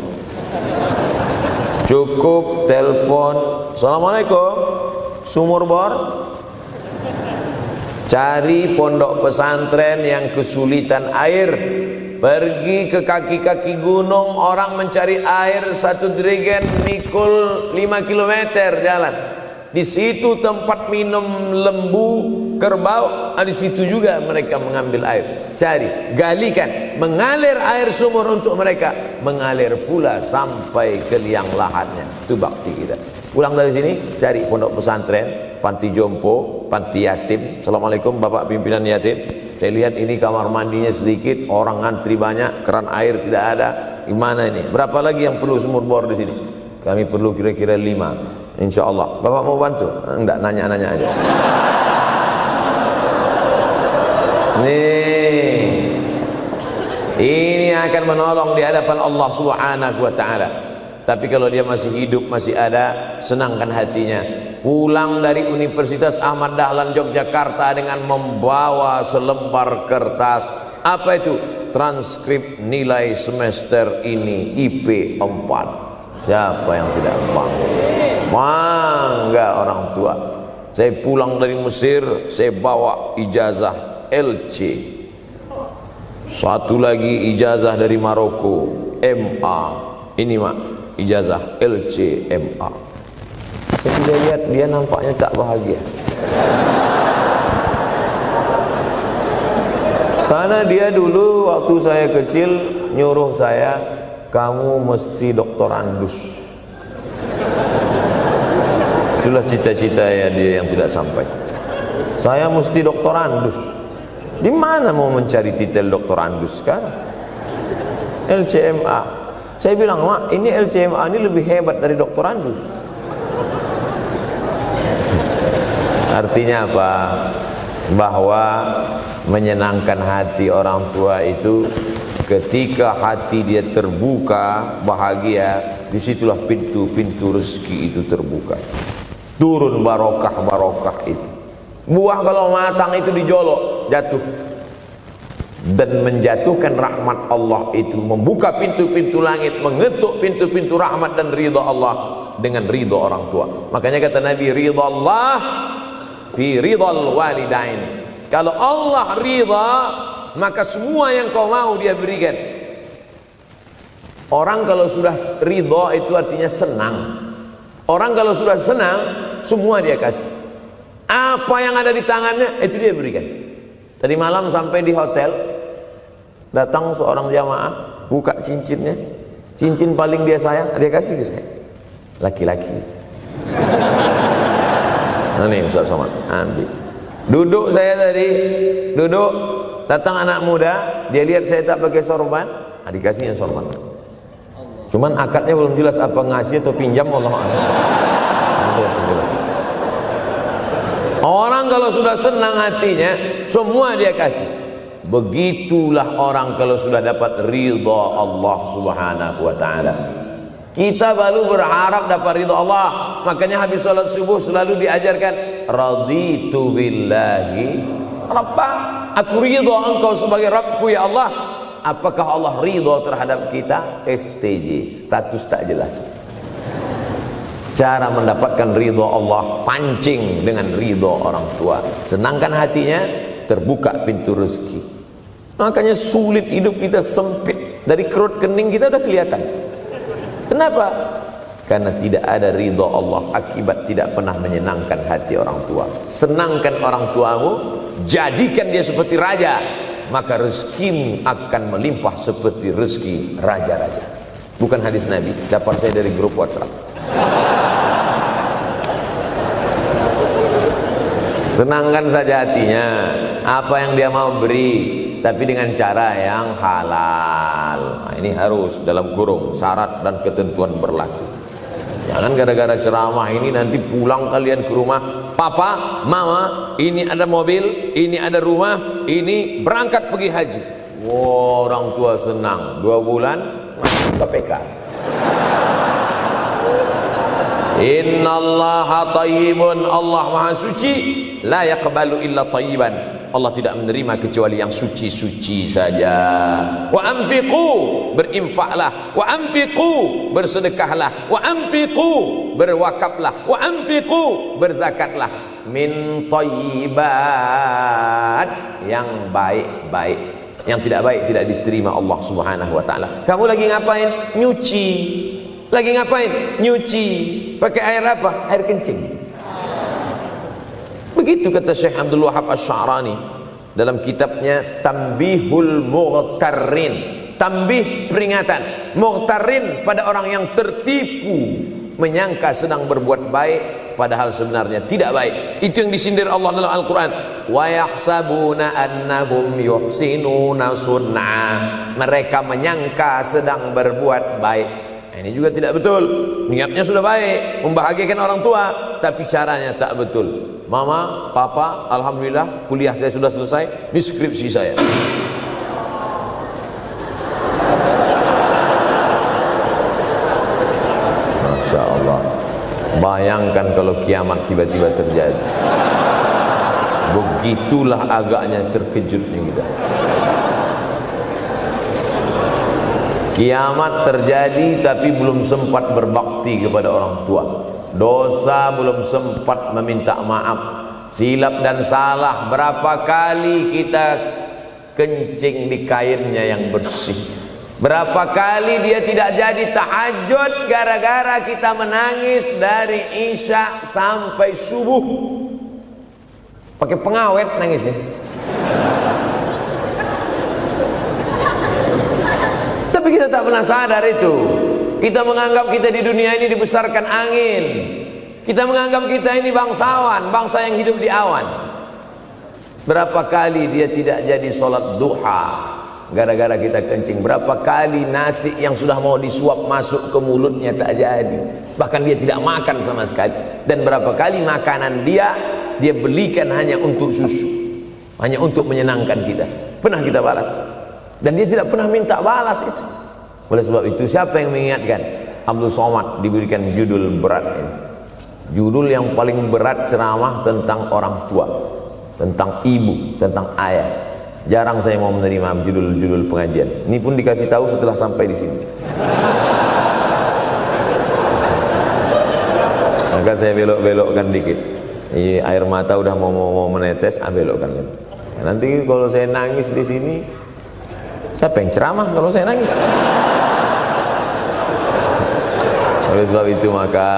cukup telepon, assalamualaikum, sumur bor. Cari pondok pesantren yang kesulitan air, pergi ke kaki-kaki gunung, orang mencari air 1 jerigen mikul 5 km jalan. Di situ tempat minum lembu, kerbau, di situ juga mereka mengambil air. Cari, galikan, mengalir air sumur untuk mereka, mengalir pula sampai ke liang lahatnya. Itu bakti kita. Pulang dari sini, cari pondok pesantren, panti jompo, panti yatim. Assalamualaikum Bapak pimpinan yatim, saya lihat ini kamar mandinya sedikit, orang ngantri banyak, keran air tidak ada. Gimana ini? Berapa lagi yang perlu sumur bor di sini? Kami perlu kira-kira 5. Insya Allah. Bapak mau bantu? Enggak, nanya-nanya aja. Nih, ini akan menolong di hadapan Allah Subhanahu wa ta'ala. Tapi kalau dia masih hidup, masih ada, senangkan hatinya. Pulang dari Universitas Ahmad Dahlan Yogyakarta dengan membawa selembar kertas. Apa itu? Transkrip nilai semester ini IP 4. Siapa yang tidak bangga? Bangga orang tua. Saya pulang dari Mesir, saya bawa ijazah LC. Satu lagi ijazah dari Maroko, MA. Ini mak, ijazah LC MA. Saya lihat dia nampaknya tak bahagia. Karena dia dulu waktu saya kecil nyuruh saya, kamu mesti doktorandus. Itulah cita-cita ya dia yang tidak sampai. Saya mesti doktorandus. Di mana mau mencari titel doktorandus sekarang? LCMA. Saya bilang, mak, ini LCMA ini lebih hebat dari doktorandus. Artinya apa? Bahwa menyenangkan hati orang tua itu ketika hati dia terbuka, bahagia, disitulah pintu-pintu rezeki itu terbuka. Turun barokah-barokah itu. Buah kalau matang itu dijolok, jatuh. Dan menjatuhkan rahmat Allah itu, membuka pintu-pintu langit, mengetuk pintu-pintu rahmat dan ridha Allah dengan ridha orang tua. Makanya kata Nabi, ridha Allah fi ridhal walidain. Kalau Allah ridha, maka semua yang kau mau dia berikan. Orang kalau sudah ridha itu artinya senang. Orang kalau sudah senang, semua dia kasih. Apa yang ada di tangannya, itu dia berikan. Tadi malam sampai di hotel, datang seorang jamaah, buka cincinnya. Cincin paling dia sayang, dia kasih ke saya. Laki-laki. Nah nih Ustaz Somad, ambil. Duduk saya tadi, duduk, datang anak muda, dia lihat saya tak pakai sorban, dikasihnya sorban. Cuman akadnya belum jelas apa ngasih atau pinjam, Allah a'lam. Orang kalau sudah senang hatinya, semua dia kasih. Begitulah orang kalau sudah dapat ridha Allah Subhanahu wa ta'ala. Kita baru berharap dapat ridha Allah. Makanya habis salat subuh selalu diajarkan, raditu billahi Rabbah. Aku ridha engkau sebagai Rabbku ya Allah. Apakah Allah ridha terhadap kita? STJ, status tak jelas. Cara mendapatkan ridha Allah, pancing dengan ridha orang tua. Senangkan hatinya, terbuka pintu rezeki. Makanya sulit hidup kita, sempit. Dari kerut kening kita udah kelihatan. Kenapa? Karena tidak ada ridha Allah akibat tidak pernah menyenangkan hati orang tua. Senangkan orang tuamu, jadikan dia seperti raja, maka rezekimu akan melimpah seperti rezeki raja-raja. Bukan hadis Nabi, dapat saya dari grup WhatsApp. Senangkan saja hatinya, apa yang dia mau beri, tapi dengan cara yang halal. Nah, ini harus dalam kurung syarat dan ketentuan berlaku. Jangan gara-gara ceramah ini nanti pulang kalian ke rumah, papa, mama, ini ada mobil, ini ada rumah, ini berangkat pergi haji. Wow, orang tua senang, 2 bulan masuk KPK. Innallaha thayyibun, Allah maha suci, la yaqbalu illa thayyiban. Allah tidak menerima kecuali yang suci-suci saja. Wa anfiqu, berinfaklah. Wa anfiqu, bersedekahlah. Wa anfiqu, berwakaflah. Wa anfiqu, berzakatlah. Min thayyibat, yang baik-baik. Yang tidak baik tidak diterima Allah Subhanahu wa taala. Kamu lagi ngapain? Nyuci. Lagi ngapain? Nyuci. Pakai air apa? Air kencing. Begitu kata Syekh Abdul Wahab Asy-Sya'rani dalam kitabnya Tanbihul Mughtarrin. Tanbih, peringatan. Mughtarrin, pada orang yang tertipu, menyangka sedang berbuat baik padahal sebenarnya tidak baik. Itu yang disindir Allah dalam Al-Quran. Wa yahsabuna annahum yuhsinuna sun'a. Mereka menyangka sedang berbuat baik. Nah, ini juga tidak betul. Niatnya sudah baik, membahagiakan orang tua, tapi caranya tak betul. Mama, papa, alhamdulillah kuliah saya sudah selesai, ini skripsi saya. Masya Allah. Bayangkan kalau kiamat tiba-tiba terjadi. Begitulah agaknya terkejutnya kita. Kiamat terjadi tapi belum sempat berbakti kepada orang tua. Dosa belum sempat meminta maaf. Silap dan salah, berapa kali kita kencing di kainnya yang bersih. Berapa kali dia tidak jadi tahajud gara-gara kita menangis dari Isya sampai subuh. Pakai pengawet nangisnya. Tapi kita tak pernah sadar itu. Kita menganggap kita di dunia ini dibesarkan angin. Kita menganggap kita ini bangsawan, bangsa yang hidup di awan. Berapa kali dia tidak jadi sholat duha gara-gara kita kencing. Berapa kali nasi yang sudah mau disuap masuk ke mulutnya tak jadi. Bahkan dia tidak makan sama sekali. Dan berapa kali makanan dia belikan hanya untuk susu, hanya untuk menyenangkan kita. Pernah kita balas. Dan dia tidak pernah minta balas itu. Oleh sebab itu, siapa yang mengingatkan? Abdul Somad diberikan judul berat ini. Judul yang paling berat ceramah tentang orang tua, tentang ibu, tentang ayah. Jarang saya mau menerima judul-judul pengajian. Ini pun dikasih tahu setelah sampai di sini. Maka saya belok-belokkan dikit. Ini air mata udah mau menetes, belokkan. Nanti kalau saya nangis di sini, siapa yang ceramah kalau saya nangis? Oleh sebab itu maka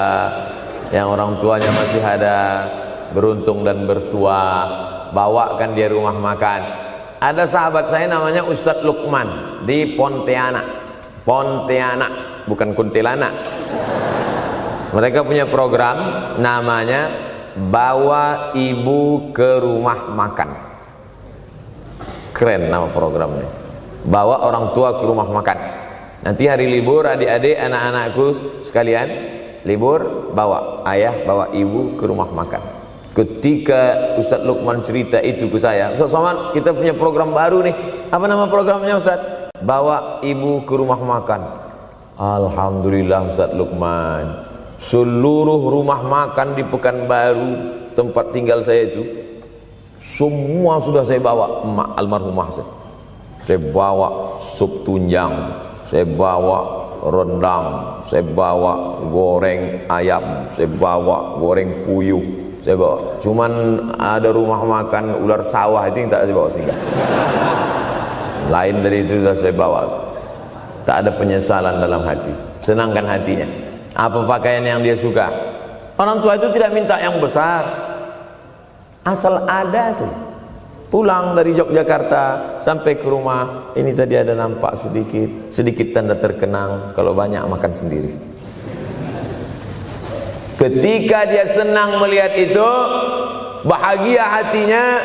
yang orang tuanya masih ada, beruntung dan bertua, bawakan dia rumah makan. Ada sahabat saya namanya Ustadz Lukman di Pontianak, bukan Kuntilanak. Mereka punya program namanya Bawa Ibu ke Rumah Makan. Keren nama programnya. Bawa orang tua ke rumah makan. Nanti hari libur adik-adik, anak-anakku sekalian libur, bawa ayah, bawa ibu ke rumah makan. Ketika Ustadz Lukman cerita itu ke saya, Ustadz Somad, kita punya program baru nih. Apa nama programnya Ustadz? Bawa ibu ke rumah makan. Alhamdulillah Ustadz Lukman, seluruh rumah makan di Pekanbaru tempat tinggal saya itu, semua sudah saya bawa emak almarhumah saya. Saya bawa sup tunjang, saya bawa rendang, saya bawa goreng ayam, saya bawa goreng puyuh, saya bawa. Cuman ada rumah makan ular sawah itu yang tak saya bawa singgah. Lain dari itu sudah saya bawa. tak ada penyesalan dalam hati. Senangkan hatinya. Apa pakaian yang dia suka. Orang tua itu tidak minta yang besar, asal ada sih. Pulang dari Yogyakarta sampai ke rumah, ini tadi ada nampak sedikit tanda terkenang. Kalau banyak makan sendiri. Ketika dia senang melihat itu, bahagia hatinya,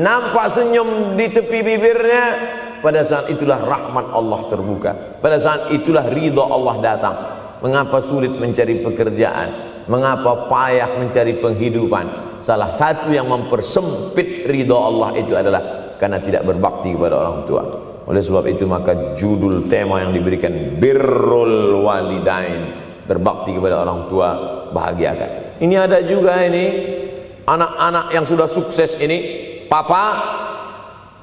nampak senyum di tepi bibirnya, pada saat itulah rahmat Allah terbuka. Pada saat itulah ridha Allah datang. Mengapa sulit mencari pekerjaan? Mengapa payah mencari penghidupan? Salah satu yang mempersempit ridha Allah itu adalah karena tidak berbakti kepada orang tua. Oleh sebab itu maka judul tema yang diberikan birrul walidain, berbakti kepada orang tua, bahagiakan. Ini ada juga ini anak-anak yang sudah sukses ini, papa,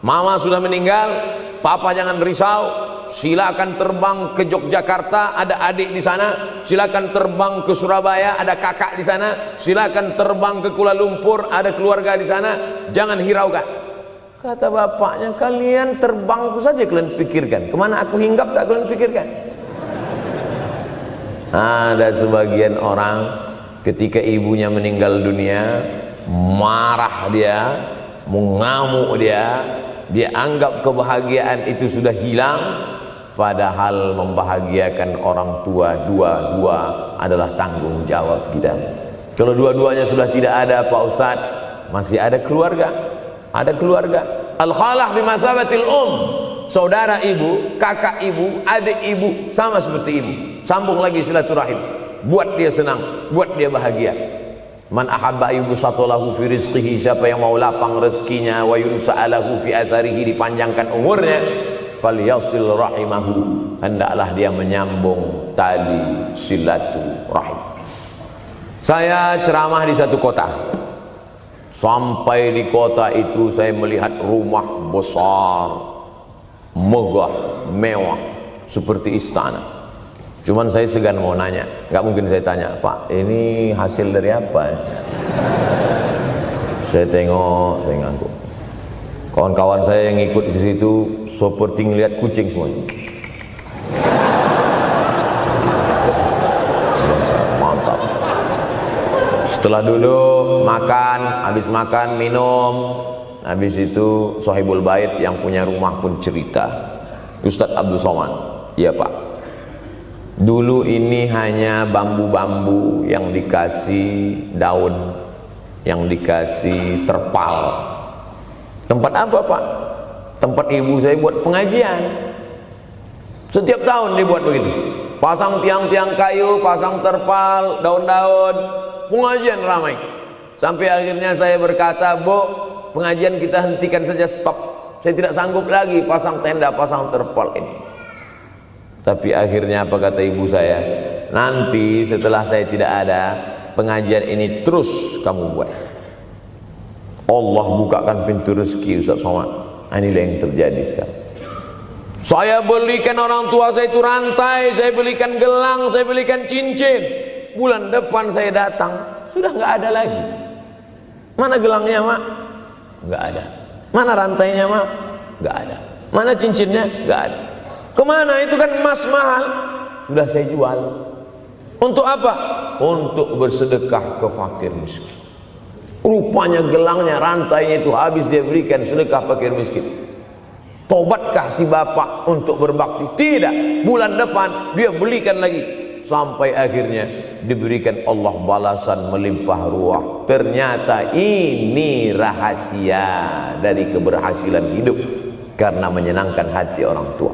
mama sudah meninggal, papa jangan risau, silakan terbang ke Yogyakarta, ada adik di sana, silakan terbang ke Surabaya, ada kakak di sana, silakan terbang ke Kuala Lumpur, ada keluarga di sana, jangan hiraukan. Kata bapaknya, kalian terbangku saja kalian pikirkan, kemana aku hinggap tak kalian pikirkan. Ada sebagian orang ketika ibunya meninggal dunia, marah dia, mengamuk dia anggap kebahagiaan itu sudah hilang, padahal membahagiakan orang tua dua-dua adalah tanggung jawab kita. Kalau dua-duanya sudah tidak ada Pak Ustadz, masih ada keluarga. Ada keluarga. Al-khalah bimasabatil saudara ibu, kakak ibu, adik ibu, sama seperti ibu. Sambung lagi silaturahim, buat dia senang, buat dia bahagia. Man ahabba yubsatalahu fi rizqihi, siapa yang mau lapang rezekinya, wa yunsa'alahu fi azarihi, dipanjangkan umurnya, falyasil rahimahu, hendaklah dia menyambung tali silaturahim. Saya ceramah di satu kota. Sampai di kota itu saya melihat rumah besar, megah, mewah, seperti istana. Cuman saya segan mau nanya, nggak mungkin saya tanya, Pak, ini hasil dari apa? Saya tengok, saya ngangguk. Kawan-kawan saya yang ikut di situ seperti ngelihat kucing semuanya. Mantap. Setelah duduk, makan, habis makan, minum, habis itu Sohibul Bait yang punya rumah pun cerita. Ustadz Abdul Somad, iya Pak. Dulu ini hanya bambu-bambu yang dikasih daun, yang dikasih terpal. Tempat apa Pak? Tempat ibu saya buat pengajian. Setiap tahun dibuat begitu. Pasang tiang-tiang kayu, pasang terpal, daun-daun, pengajian ramai. Sampai akhirnya saya berkata, Bu, pengajian kita hentikan saja, stop. Saya tidak sanggup lagi pasang tenda, pasang terpal ini. Tapi akhirnya apa kata ibu saya? Nanti setelah saya tidak ada, pengajian ini terus kamu buat. Allah bukakan pintu rezeki Ustaz Somad. Inilah yang terjadi sekarang. Saya belikan orang tua saya itu rantai, saya belikan gelang, saya belikan cincin. Bulan depan saya datang, sudah nggak ada lagi. Mana gelangnya Mak? Nggak ada. Mana rantainya Mak? Nggak ada. Mana cincinnya? Nggak ada. Kemana? Itu kan emas mahal. Sudah saya jual. Untuk apa? Untuk bersedekah ke fakir miskin. Rupanya gelangnya, rantainya itu habis dia berikan sedekah fakir miskin. Tobatkah si bapak untuk berbakti? Tidak. Bulan depan dia belikan lagi. Sampai akhirnya diberikan Allah balasan melimpah ruah. Ternyata ini rahasia dari keberhasilan hidup, karena menyenangkan hati orang tua.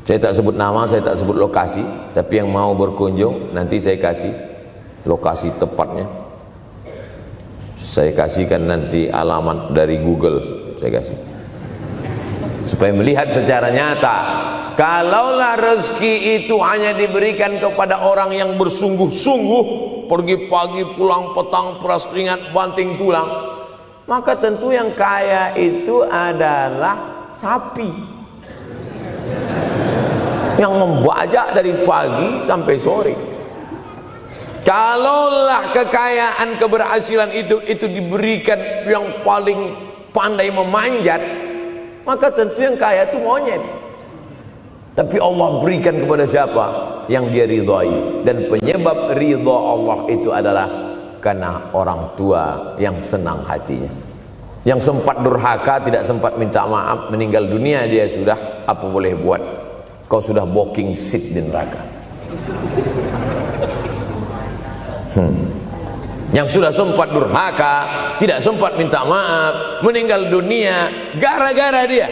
Saya tak sebut nama, saya tak sebut lokasi, tapi yang mau berkunjung nanti saya kasih lokasi tepatnya. Saya kasihkan nanti alamat dari Google, saya kasih, supaya melihat secara nyata. Kalaulah rezeki itu hanya diberikan kepada orang yang bersungguh-sungguh, pergi pagi pulang petang, peras keringat, banting tulang, maka tentu yang kaya itu adalah sapi yang membajak dari pagi sampai sore. Kalaulah kekayaan, keberhasilan itu diberikan yang paling pandai memanjat, maka tentu yang kaya itu monyet. Tapi Allah berikan kepada siapa yang dia ridhai. Dan penyebab ridha Allah itu adalah karena orang tua yang senang hatinya. Yang sempat durhaka, tidak sempat minta maaf, meninggal dunia dia sudah, apa boleh buat? Kau sudah booking seat di neraka. Yang sudah sempat durhaka, tidak sempat minta maaf, meninggal dunia gara-gara dia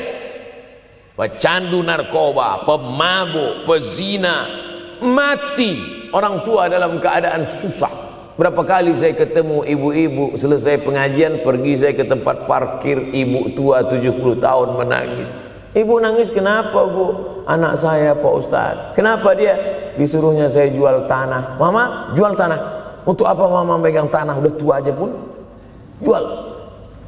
pecandu narkoba, pemabuk, pezina, mati. Orang tua dalam keadaan susah. Berapa kali saya ketemu ibu-ibu selesai pengajian, pergi saya ke tempat parkir, ibu tua 70 tahun menangis. Ibu nangis kenapa bu? Anak saya Pak Ustadz. Kenapa dia? Disuruhnya saya jual tanah. Mama jual tanah. Untuk apa mama megang tanah? Udah tua aja pun jual.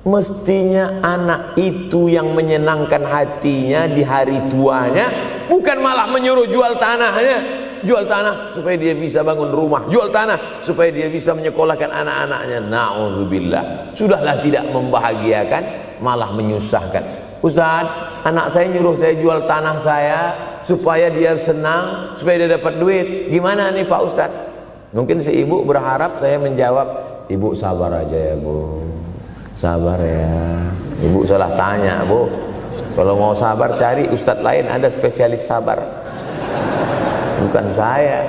Mestinya anak itu yang menyenangkan hatinya di hari tuanya, bukan malah menyuruh jual tanahnya. Jual tanah supaya dia bisa bangun rumah, jual tanah supaya dia bisa menyekolahkan anak-anaknya. Na'udzubillah. Sudahlah tidak membahagiakan, malah menyusahkan. Ustaz, anak saya nyuruh saya jual tanah saya supaya dia senang, supaya dia dapat duit. Gimana nih Pak Ustaz? Mungkin si ibu berharap saya menjawab, ibu sabar aja ya bu, sabar ya. Ibu salah tanya bu. Kalau mau sabar cari ustadz lain, ada spesialis sabar, bukan saya.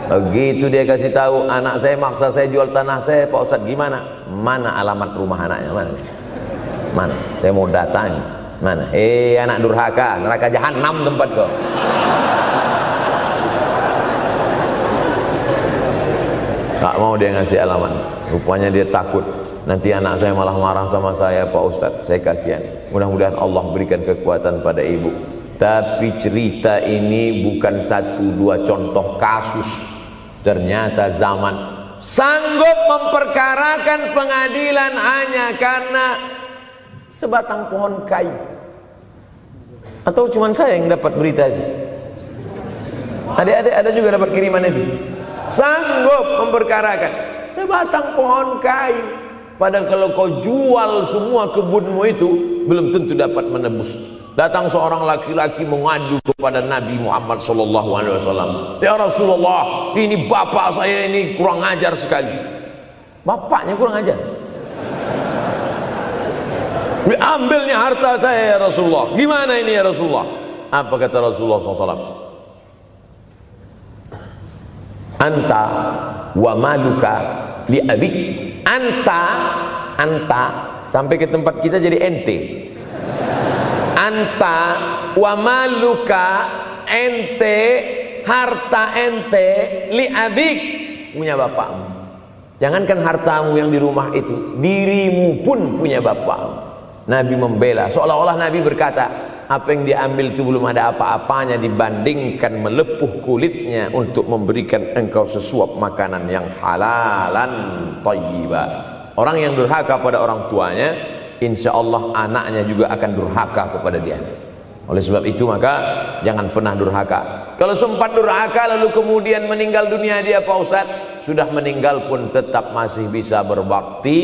Begitu dia kasih tahu, anak saya maksa saya jual tanah saya, Pak Ustadz gimana? Mana alamat rumah anaknya? Mana? Saya mau datang. Mana? Anak durhaka, neraka jahanam tempat kau. Tak mau dia ngasih alamat. Rupanya dia takut nanti anak saya malah marah sama saya, Pak Ustadz. Saya kasihan. Mudah-mudahan Allah berikan kekuatan pada ibu. Tapi cerita ini bukan satu dua contoh kasus. Ternyata zaman sanggup memperkarakan pengadilan hanya karena sebatang pohon kayu. Atau cuma saya yang dapat berita aja? Adik-adik ada juga dapat kiriman itu. Sanggup memperkarakan sebatang pohon kayu. Padahal kalau kau jual semua kebunmu itu, belum tentu dapat menebus. Datang seorang laki-laki mengadu kepada Nabi Muhammad SAW. Ya Rasulullah, ini bapak saya ini kurang ajar sekali. Bapaknya kurang ajar. Diambilnya harta saya ya Rasulullah. Gimana ini ya Rasulullah? Apa kata Rasulullah SAW? Anta wa maluka li abik. Anta sampai ke tempat kita jadi ente. Anta wa maluka, ente, harta ente, li abik, punya bapakmu. Jangankan hartamu yang di rumah itu, dirimu pun punya bapakmu. Nabi membela, seolah-olah Nabi berkata, apa yang diambil itu belum ada apa-apanya dibandingkan melepuh kulitnya untuk memberikan engkau sesuap makanan yang halalan thayyibah. Orang yang durhaka pada orang tuanya, insya Allah anaknya juga akan durhaka kepada dia. Oleh sebab itu maka jangan pernah durhaka. Kalau sempat durhaka lalu kemudian meninggal dunia dia Pak Ustadz, sudah meninggal pun tetap masih bisa berbakti.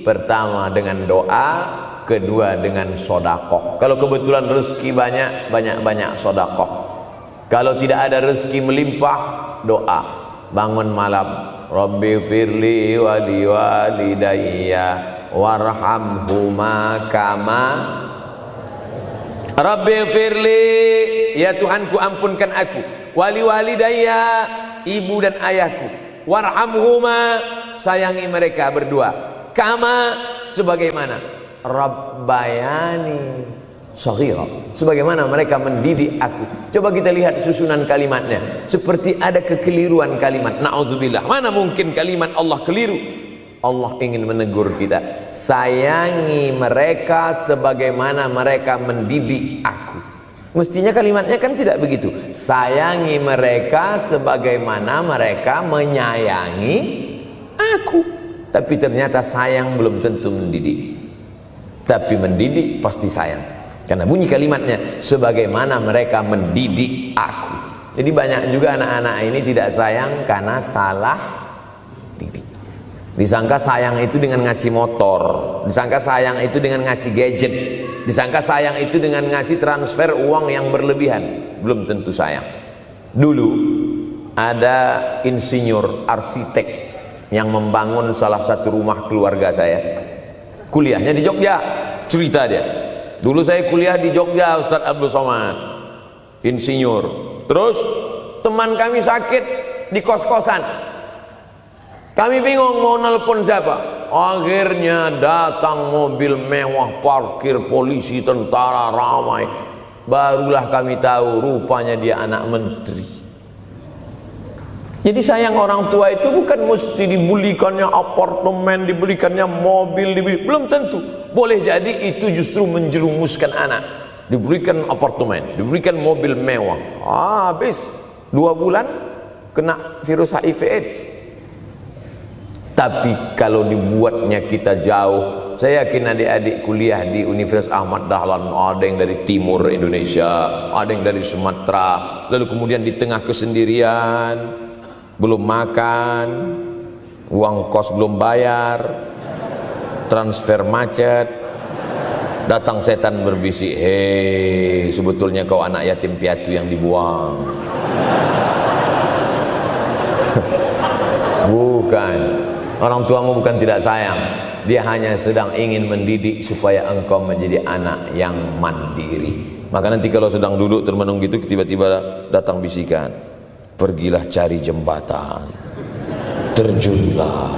Pertama dengan doa, kedua dengan sodakoh. Kalau kebetulan rezeki banyak sodakoh. Kalau tidak ada rezeki melimpah, doa. Bangun malam, Rabbi firli wali walidayya warhamhuma kama Rabbi firli, ya Tuhanku ampunkan aku, wali walidayya, ibu dan ayahku, warhamhuma, sayangi mereka berdua, kama, sebagaimana Rabbayani shaghira, sebagaimana mereka mendidik aku. Coba kita lihat susunan kalimatnya, seperti ada kekeliruan kalimat. Na'udzubillah, mana mungkin kalimat Allah keliru. Allah ingin menegur kita, sayangi mereka sebagaimana mereka mendidik aku. Mestinya kalimatnya kan tidak begitu. Sayangi mereka sebagaimana mereka menyayangi aku. Tapi ternyata sayang belum tentu mendidik. Tapi mendidik pasti sayang. Karena bunyi kalimatnya, sebagaimana mereka mendidik aku. Jadi banyak juga anak-anak ini tidak sayang karena salah didik. Disangka sayang itu dengan ngasih motor, disangka sayang itu dengan ngasih gadget. disangka sayang itu dengan ngasih transfer uang yang berlebihan. Belum tentu sayang. Dulu ada insinyur arsitek yang membangun salah satu rumah keluarga saya. Kuliahnya di Jogja. Cerita dia, dulu saya kuliah di Jogja, Ustadz Abdul Somad, insinyur. Terus teman kami sakit di kos-kosan. Kami bingung mau nelpon siapa. Akhirnya datang mobil mewah, parkir polisi, tentara, ramai. Barulah kami tahu rupanya dia anak menteri. Jadi sayang orang tua itu bukan mesti dibelikannya apartemen, dibelikannya mobil, belum tentu. Boleh jadi itu justru menjerumuskan anak. Diberikan apartemen, diberikan mobil mewah. Habis 2 bulan kena virus HIV AIDS. Tapi kalau dibuatnya kita jauh, saya yakin adik-adik kuliah di Universitas Ahmad Dahlan, ada yang dari timur Indonesia, ada yang dari Sumatera, lalu kemudian di tengah kesendirian, belum makan, uang kos belum bayar, transfer macet, datang setan berbisik, hei sebetulnya kau anak yatim piatu yang dibuang. Bukan, orang tuamu bukan tidak sayang, dia hanya sedang ingin mendidik supaya engkau menjadi anak yang mandiri. Maka nanti kalau sedang duduk termenung gitu, tiba-tiba datang bisikan, pergilah cari jembatan, terjunlah.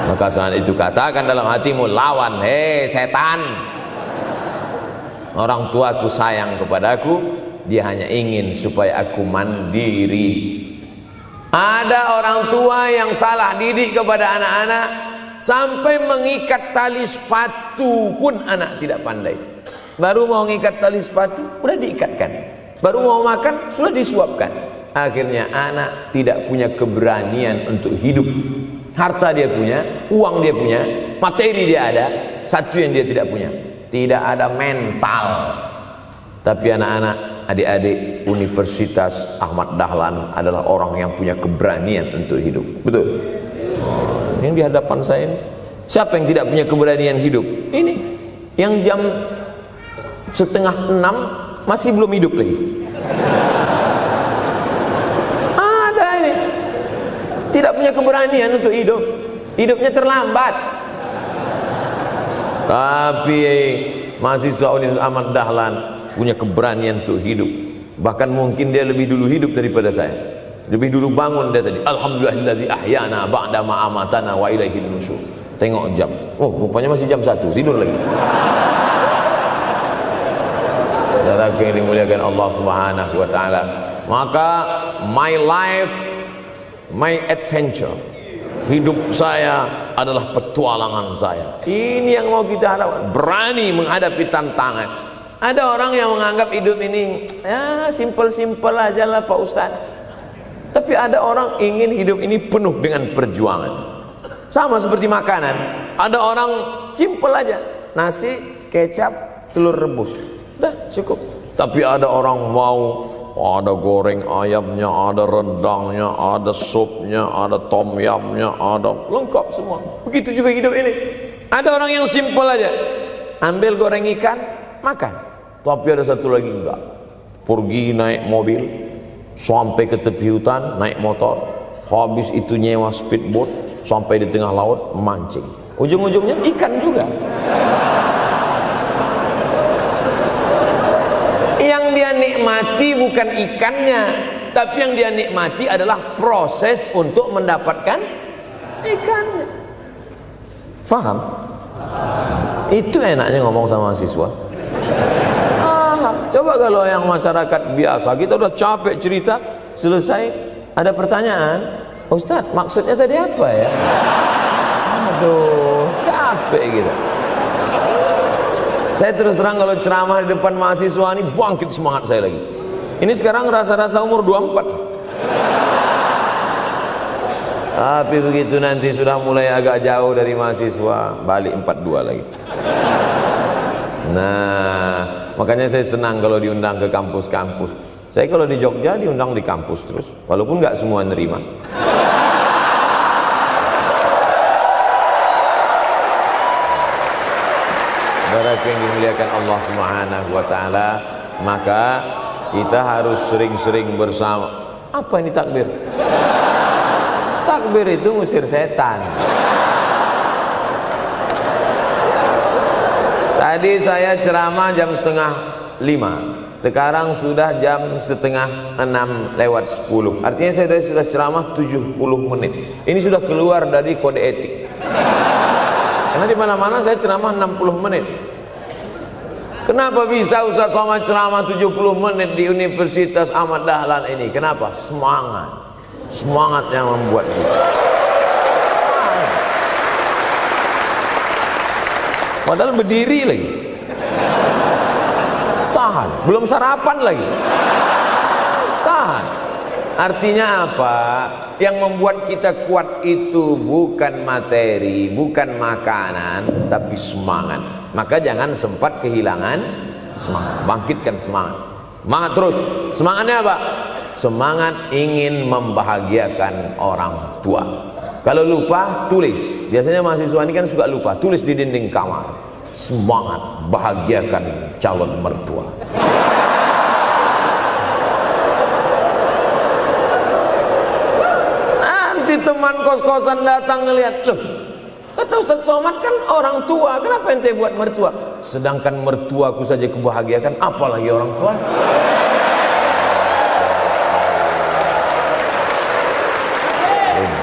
Maka saat itu katakan dalam hatimu, lawan, hei setan. Orang tuaku sayang kepadaku, dia hanya ingin supaya aku mandiri. Ada orang tua yang salah didik kepada anak-anak, sampai mengikat tali sepatu pun anak tidak pandai. Baru mau mengikat tali sepatu, sudah diikatkan. Baru mau makan, sudah disuapkan. Akhirnya anak tidak punya keberanian untuk hidup. Harta dia punya, uang dia punya, materi dia ada, satu yang dia tidak punya, tidak ada mental. Tapi anak-anak, adik-adik Universitas Ahmad Dahlan adalah orang yang punya keberanian untuk hidup. Betul? Yang di hadapan saya ini, siapa yang tidak punya keberanian hidup? Ini yang jam 5:30 masih belum hidup lagi. Ada ini tidak punya keberanian untuk hidup, hidupnya terlambat. Tapi mahasiswa Universitas Ahmad Dahlan punya keberanian untuk hidup. Bahkan mungkin dia lebih dulu hidup daripada saya. Lebih dulu bangun dia tadi. Alhamdulillahillazi ahyana ba'da ma amatana wa ilaihi nusyur. Tengok jam. Oh, rupanya masih jam 1, tidur lagi. Saudara yang dimuliakan Allah Subhanahu wa taala. Maka my life, my adventure, hidup saya adalah petualangan saya. Ini yang mau kita harapkan, berani menghadapi tantangan. Ada orang yang menganggap hidup ini ya simpel-simpel aja lah Pak Ustadz. Tapi ada orang ingin hidup ini penuh dengan perjuangan. Sama seperti makanan. Ada orang simpel aja, nasi, kecap, telur rebus, dah cukup. Tapi ada orang mau ada goreng ayamnya, ada rendangnya, ada supnya, ada tom yamnya, ada lengkap semua. Begitu juga hidup ini. Ada orang yang simpel aja, ambil goreng ikan, makan. Tapi ada satu lagi enggak, pergi naik mobil sampai ke tepi hutan, naik motor, habis itu nyewa speedboat sampai di tengah laut mancing, ujung-ujungnya ikan juga. Yang dia nikmati bukan ikannya, tapi yang dia nikmati adalah proses untuk mendapatkan ikannya. Faham? Itu enaknya ngomong sama mahasiswa. Coba kalau yang masyarakat biasa, kita udah capek cerita, selesai ada pertanyaan, Ustadz maksudnya tadi apa ya? Aduh, capek gitu. Saya terus terang kalau ceramah di depan mahasiswa ini bangkit semangat saya lagi. Ini sekarang rasa-rasa umur 24. Tapi begitu nanti sudah mulai agak jauh dari mahasiswa, balik 42 lagi. Nah, makanya saya senang kalau diundang ke kampus-kampus. Saya kalau di Jogja diundang di kampus terus, walaupun nggak semua nerima. saudara yang dimuliakan Allah Subhanahu wa taala, maka kita harus sering-sering bersama. Apa ini takbir? Takbir itu ngusir setan. Tadi saya ceramah jam 4:30, sekarang sudah jam 5:30 artinya saya sudah ceramah 70 menit. Ini sudah keluar dari kode etik, karena di mana-mana saya ceramah 60 menit. Kenapa bisa Ustaz Somad ceramah 70 menit di Universitas Ahmad Dahlan ini? Kenapa? Semangat yang membuat kita. Padahal berdiri lagi, tahan, belum sarapan lagi, tahan. Artinya apa? Yang membuat kita kuat itu bukan materi, bukan makanan, tapi semangat. Maka jangan sempat kehilangan semangat. Bangkitkan semangat. Semangat terus. Semangatnya apa? Semangat ingin membahagiakan orang tua. Kalau lupa, tulis. Biasanya mahasiswa ini kan suka lupa. Tulis di dinding kamar. Semangat bahagiakan calon mertua. Nanti teman kos-kosan datang ngelihat, loh, kata Ustaz Somad kan orang tua, kenapa ente buat mertua? Sedangkan mertuaku saja kebahagiakan, apalagi orang tua.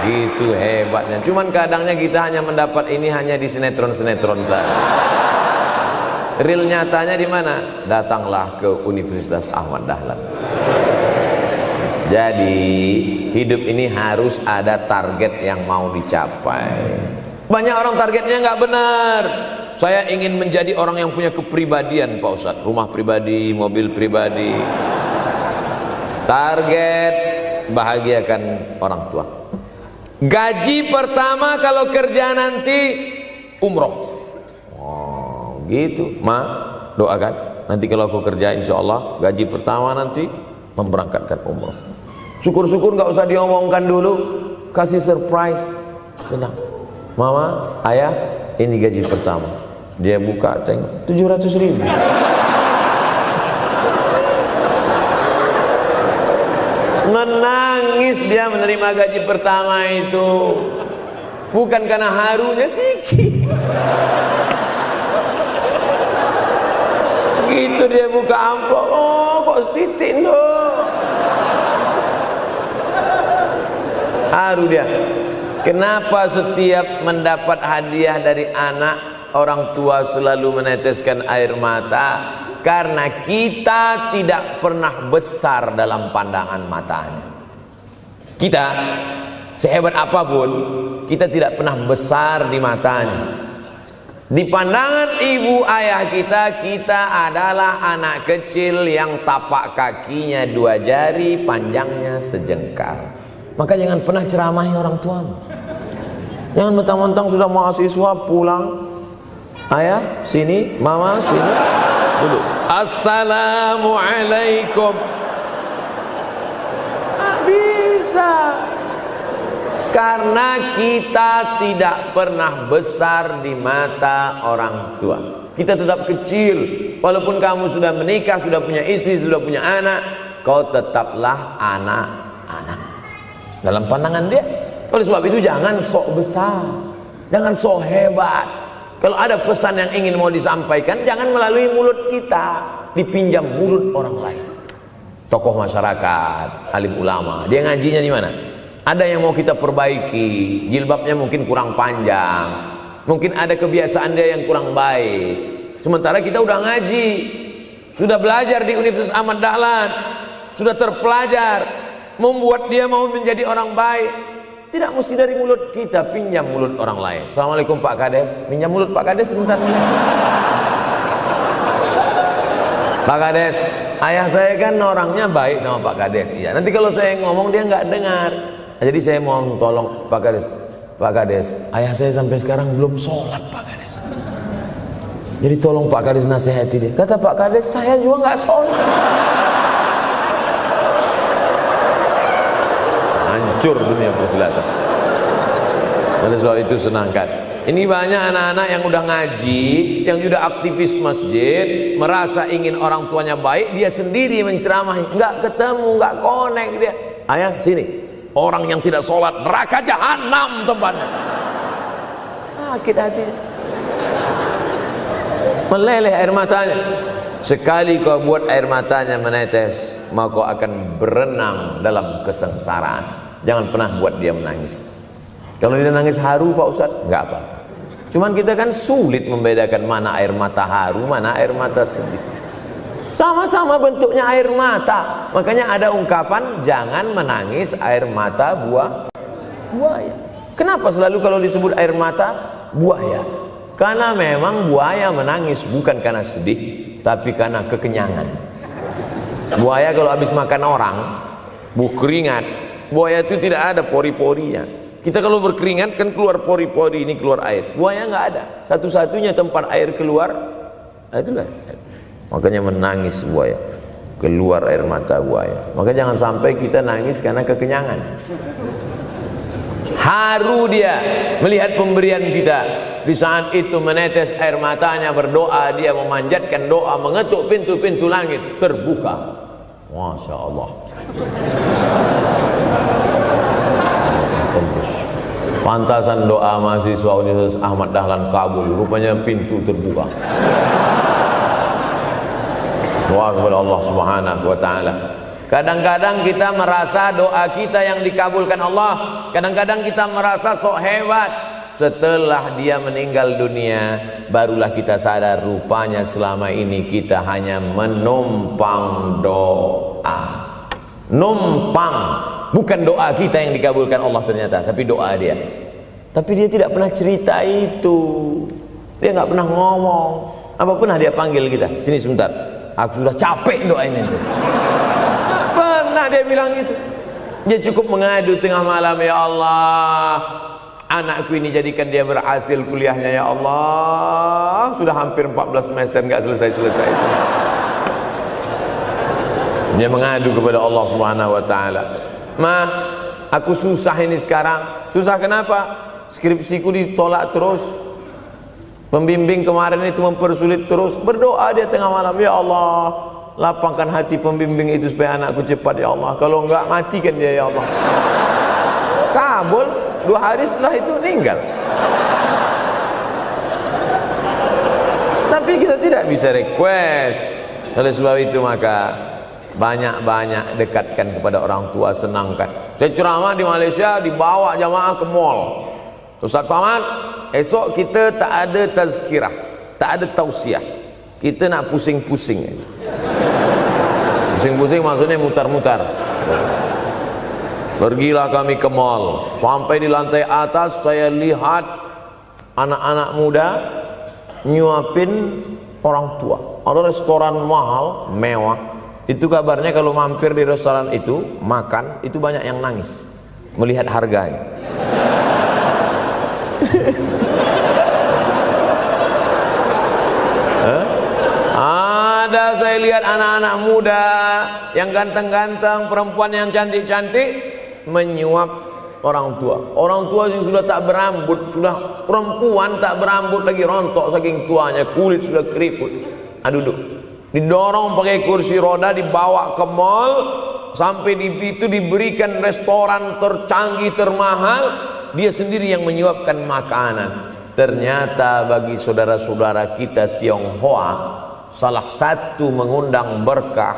Begitu hebatnya. Cuman kadangnya kita hanya mendapat ini hanya di sinetron-sinetron saja. Real nyatanya di mana? Datanglah ke Universitas Ahmad Dahlan. Jadi hidup ini harus ada target yang mau dicapai. Banyak orang targetnya nggak benar. Saya ingin menjadi orang yang punya kepribadian, Pak Ustadz. Rumah pribadi, mobil pribadi. Target bahagiakan orang tua. Gaji pertama kalau kerja nanti umroh. Oh, gitu. Doakan. Nanti kalau aku kerja, insya Allah gaji pertama nanti memberangkatkan umroh. Syukur-syukur nggak usah diomongkan dulu, kasih surprise. Senang. Mama, ayah, ini gaji pertama. Dia buka, tengok 700.000. Menangis dia menerima gaji pertama itu, bukan karena harunya sikit. Begitu dia buka amplop, oh kok setitik dong. Haru dia. Kenapa setiap mendapat hadiah dari anak, orang tua selalu meneteskan air mata? Karena kita tidak pernah besar dalam pandangan matanya. Kita sehebat apapun, kita tidak pernah besar di matanya. Di pandangan ibu ayah kita, kita adalah anak kecil yang tapak kakinya 2 jari, panjangnya sejengkal. Maka jangan pernah ceramahi orang tuamu. Jangan mentang-mentang sudah mahasiswa pulang, ayah sini, mama sini, dulu. Assalamualaikum. Bisa. Karena kita tidak pernah besar di mata orang tua. Kita tetap kecil. Walaupun kamu sudah menikah, sudah punya istri, sudah punya anak, kau tetaplah anak-anak dalam pandangan dia. Oleh sebab itu jangan sok besar, jangan sok hebat. Kalau ada pesan yang ingin mau disampaikan, jangan melalui mulut kita, dipinjam mulut orang lain. Tokoh masyarakat, alim ulama, dia ngajinya di mana? Ada yang mau kita perbaiki, jilbabnya mungkin kurang panjang, mungkin ada kebiasaan dia yang kurang baik. Sementara kita udah ngaji, sudah belajar di Universitas Ahmad Dahlan, sudah terpelajar, membuat dia mau menjadi orang baik. Tidak mesti dari mulut kita, pinjam mulut orang lain. Assalamualaikum Pak Kades, pinjam mulut Pak Kades sebentar. Pak Kades, ayah saya kan orangnya baik sama Pak Kades. Iya, nanti kalau saya ngomong dia nggak dengar. Jadi saya mohon tolong Pak Kades. Pak Kades, ayah saya sampai sekarang belum sholat Pak Kades. Jadi tolong Pak Kades nasihati dia. Kata Pak Kades, saya juga nggak sholat. Hancur dunia persilatan. Oleh sebab itu senangkan. Ini banyak anak-anak yang udah ngaji, yang sudah aktivis masjid, merasa ingin orang tuanya baik, dia sendiri menceramahi, nggak ketemu, nggak connect dia. Ayah sini, orang yang tidak sholat neraka jahanam tempatnya. Sakit hatinya, meleleh air matanya. Sekali kau buat air matanya menetes, maka kau akan berenang dalam kesengsaraan. Jangan pernah buat dia menangis. Kalau dia nangis haru Pak Ustadz, nggak apa-apa. Cuman kita kan sulit membedakan mana air mata haru, mana air mata sedih. Sama-sama bentuknya air mata. Makanya ada ungkapan, jangan menangis air mata buaya. Kenapa selalu kalau disebut air mata buaya? Karena memang buaya menangis bukan karena sedih, tapi karena kekenyangan. Buaya kalau habis makan orang, keringat, buaya itu tidak ada pori-porinya. Kita kalau berkeringat kan keluar pori-pori, ini keluar air. Buaya nggak ada. Satu-satunya tempat air keluar, itulah. Makanya menangis buaya, keluar air mata buaya. Maka jangan sampai kita nangis karena kekenyangan. Haru dia melihat pemberian kita. Di saat itu menetes air matanya, berdoa, dia memanjatkan doa, mengetuk pintu-pintu langit, terbuka. Masya Allah. Pantasan doa mahasiswa Universitas Ahmad Dahlan kabul, rupanya pintu terbuka. Doa kepada Allah Subhanahu wa taala. Kadang-kadang kita merasa doa kita yang dikabulkan Allah, kadang-kadang kita merasa sok hebat. Setelah dia meninggal dunia, barulah kita sadar rupanya selama ini kita hanya menumpang doa. Numpang, bukan doa kita yang dikabulkan Allah ternyata, tapi doa dia. Tapi dia tidak pernah cerita itu, dia nggak pernah ngomong. Apa pernah dia panggil kita, sini sebentar, aku sudah capek doain itu. Pernah dia bilang itu. Dia cukup mengadu tengah malam, ya Allah, anakku ini jadikan dia berhasil kuliahnya, ya Allah. Sudah hampir 14 semester nggak selesai-selesai. Dia mengadu kepada Allah Subhanahu wa taala. "Mah, aku susah ini sekarang." Susah kenapa? Skripsiku ditolak terus. Pembimbing kemarin itu mempersulit terus. Berdoa dia tengah malam, "Ya Allah, lapangkan hati pembimbing itu supaya anakku cepat, ya Allah. Kalau enggak, matikan dia, ya Allah." Kabul, 2 hari setelah itu meninggal. Tapi kita tidak bisa request. Oleh sebab itu maka banyak-banyak dekatkan kepada orang tua, senangkan. Saya ceramah di Malaysia, dibawa jamaah ke mall. Ustaz Samad, esok kita tak ada tazkirah, tak ada tausiah. Kita nak pusing-pusing. Pusing-pusing maksudnya mutar-mutar. Pergilah kami ke mall. Sampai di lantai atas saya lihat anak-anak muda nyuapin orang tua. Ada restoran mahal, mewah. Itu kabarnya kalau mampir di restoran itu makan, itu banyak yang nangis melihat harganya. Ada saya lihat anak-anak muda yang ganteng-ganteng, perempuan yang cantik-cantik menyuap orang tua. Orang tua yang sudah tak berambut, sudah perempuan tak berambut lagi, rontok saking tuanya, kulit sudah keriput. Duduk, didorong pakai kursi roda, dibawa ke mall, sampai di situ diberikan restoran tercanggih, termahal, dia sendiri yang menyuapkan makanan. Ternyata bagi saudara-saudara kita Tionghoa, salah satu mengundang berkah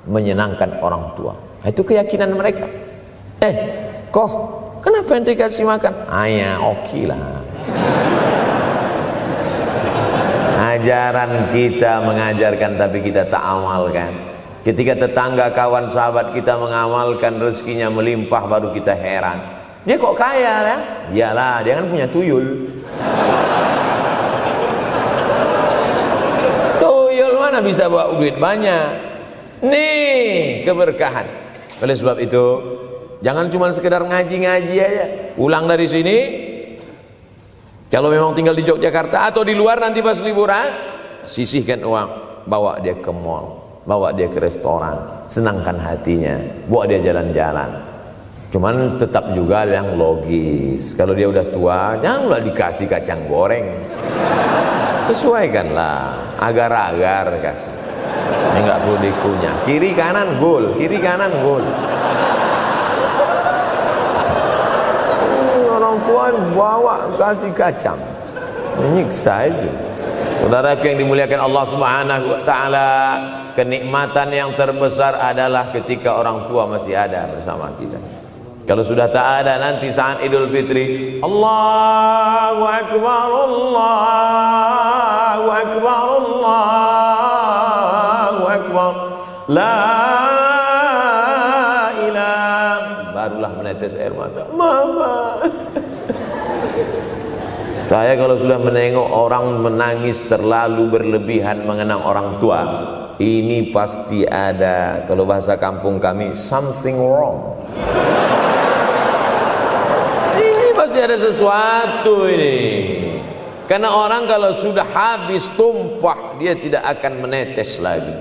menyenangkan orang tua. Itu keyakinan mereka. Kok kenapa ente kasih makan? Ya oke lah. Ajaran kita mengajarkan tapi kita tak amalkan. Ketika tetangga, kawan, sahabat kita mengamalkan, rezekinya melimpah, baru kita heran. Dia kok kaya lah? Iyalah, dia kan punya tuyul. Tuyul mana bisa bawa duit banyak? Nih keberkahan. Oleh sebab itu, jangan cuma sekedar ngaji-ngaji aja. Pulang dari sini, kalau memang tinggal di Yogyakarta atau di luar nanti pas liburan, sisihkan uang, bawa dia ke mall, bawa dia ke restoran, senangkan hatinya, bawa dia jalan-jalan. Cuman tetap juga yang logis. Kalau dia udah tua, janganlah dikasih kacang goreng. Sesuaikanlah, agar-agar kasih. Enggak perlu dikunyah. Kiri kanan gol, kiri kanan gol. Orang tua bawa kasih kacang, menyiksa itu. Saudara yang dimuliakan Allah Subhanahu wa taala, kenikmatan yang terbesar adalah ketika orang tua masih ada bersama kita. Kalau sudah tak ada, nanti saat Idul Fitri, Allahu Akbar, Allahu Akbar, Allahu Akbar, la ilaha, barulah menetes air mata. Mama. Saya kalau sudah menengok orang menangis terlalu berlebihan mengenang orang tua, ini pasti ada, kalau bahasa kampung kami, something wrong. Pasti ada sesuatu ini. Karena orang kalau sudah habis tumpah, dia tidak akan menetes lagi.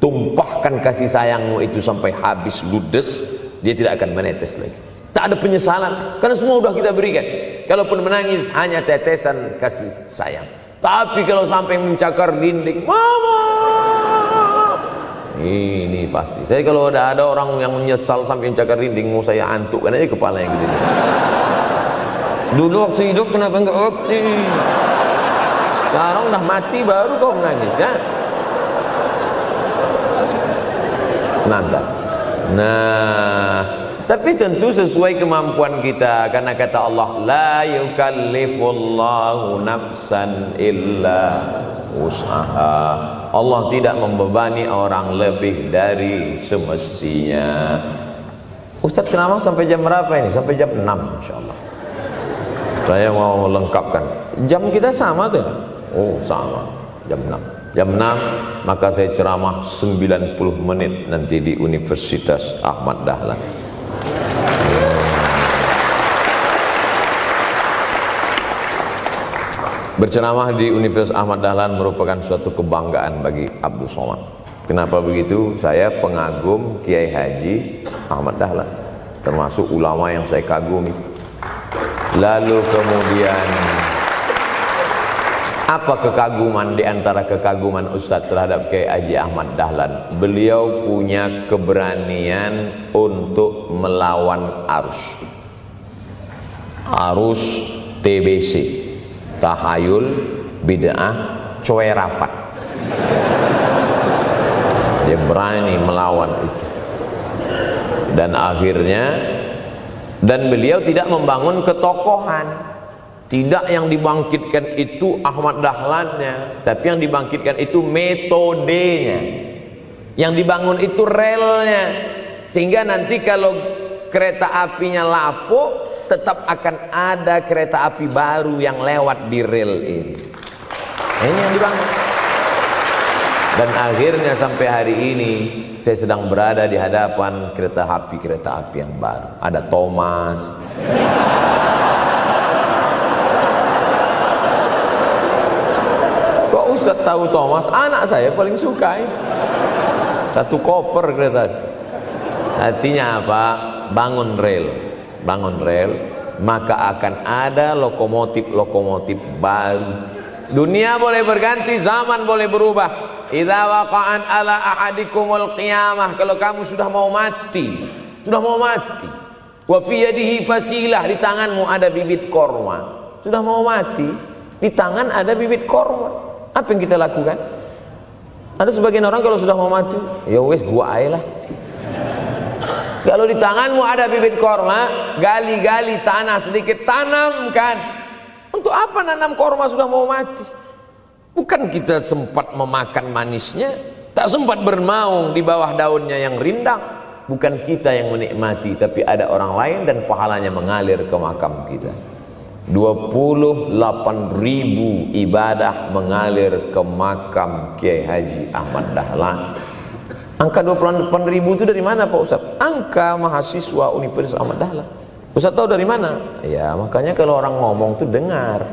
Tumpahkan kasih sayangmu itu sampai habis ludes, dia tidak akan menetes lagi. Tak ada penyesalan, karena semua sudah kita berikan. Kalaupun menangis hanya tetesan kasih sayang. Tapi kalau sampai mencakar dinding, mama, ini pasti. Saya kalau ada orang yang menyesal sampai mencakar dinding, mau saya antukkan aja kepala yang gede. Dulu waktu hidup kenapa enggak opti? Sekarang udah mati baru kau menangis kan? Senanda. Nah, tapi tentu sesuai kemampuan kita, karena kata Allah, la yukallifullahu nafsan illa usaha. Allah tidak membebani orang lebih dari semestinya. Ustaz ceramah sampai jam berapa ini? Sampai jam 6 insyaallah. Saya mau lengkapkan. Jam kita sama tuh. Oh sama, jam 6. Jam 6 maka saya ceramah 90 menit nanti di Universitas Ahmad Dahlan. Berceramah di Universitas Ahmad Dahlan merupakan suatu kebanggaan bagi Abdul Somad. Kenapa begitu? Saya pengagum Kiai Haji Ahmad Dahlan, termasuk ulama yang saya kagumi. Lalu kemudian apa kekaguman di antara kekaguman Ustaz terhadap Kiai Haji Ahmad Dahlan? Beliau punya keberanian untuk melawan arus TBC, tahayul, bid'ah, coerafat. Dia berani melawan itu. Dan akhirnya, dan beliau tidak membangun ketokohan. Tidak yang dibangkitkan itu Ahmad Dahlannya, tapi yang dibangkitkan itu metodenya. Yang dibangun itu relnya. Sehingga nanti kalau kereta apinya lapuk, tetap akan ada kereta api baru yang lewat di rel ini. Ini yang dibangun. Dan akhirnya sampai hari ini saya sedang berada di hadapan kereta api yang baru. Ada Thomas. Kok Ustaz tahu Thomas? Anak saya paling suka itu. Satu koper kereta. Artinya apa? Bangun rel, maka akan ada lokomotif baru. Dunia boleh berganti, zaman boleh berubah. Idza waqa'an ala ahadikumul qiyamah, kalau kamu sudah mau mati, wa fi yadihi fasilah, di tanganmu ada bibit korma. Sudah mau mati, di tangan ada bibit korma. Apa yang kita lakukan? Ada sebagian orang kalau sudah mau mati, ya wes gua aja lah. Kalau di tanganmu ada bibit korma, gali-gali tanah sedikit, tanamkan. Untuk apa nanam korma sudah mau mati? Bukan kita sempat memakan manisnya, tak sempat bermaung di bawah daunnya yang rindang. Bukan kita yang menikmati, tapi ada orang lain dan pahalanya mengalir ke makam kita. 28.000 ibadah mengalir ke makam Kiai Haji Ahmad Dahlan. Angka 28.000 itu dari mana Pak Ustaz? Angka mahasiswa Universitas Ahmad Dahlan. Ustaz tahu dari mana? Ya makanya kalau orang ngomong tuh dengar.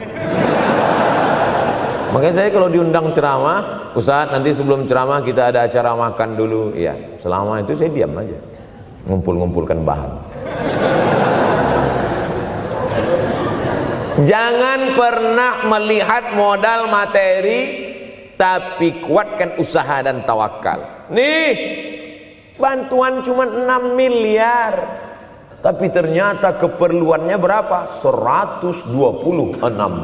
Makanya saya kalau diundang ceramah, Ustaz nanti sebelum ceramah kita ada acara makan dulu. Ya selama itu saya diam aja. ngumpul-ngumpulkan bahan. Jangan pernah melihat modal materi, tapi kuatkan usaha dan tawakal. Nih, bantuan cuma 6 miliar, tapi ternyata keperluannya berapa? 126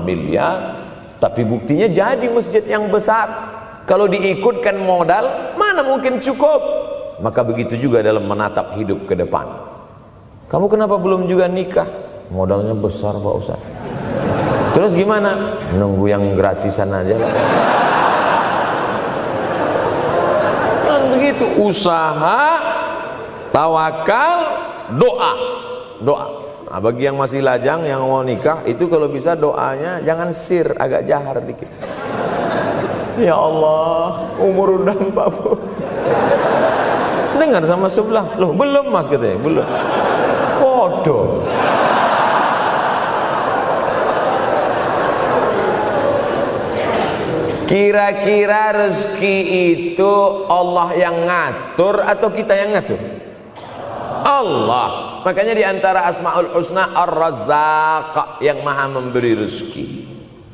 miliar. Tapi buktinya jadi masjid yang besar. Kalau diikutkan modal, mana mungkin cukup? Maka begitu juga dalam menatap hidup ke depan. Kamu kenapa belum juga nikah? Modalnya besar Pak Ustaz. Terus gimana? Nunggu yang gratisan aja lah. Dan begitu, usaha, tawakal, doa. Doa. Nah, bagi yang masih lajang, yang mau nikah, itu kalau bisa doanya jangan sir, agak jahar dikit. Ya Allah, umur udah 40. Dengar sama sebelah, loh belum mas katanya, belum. Bodoh. Kira-kira rezeki itu Allah yang ngatur atau kita yang ngatur? Allah. Makanya di antara Asmaul Husna Ar-Razzaq, yang maha memberi rezeki.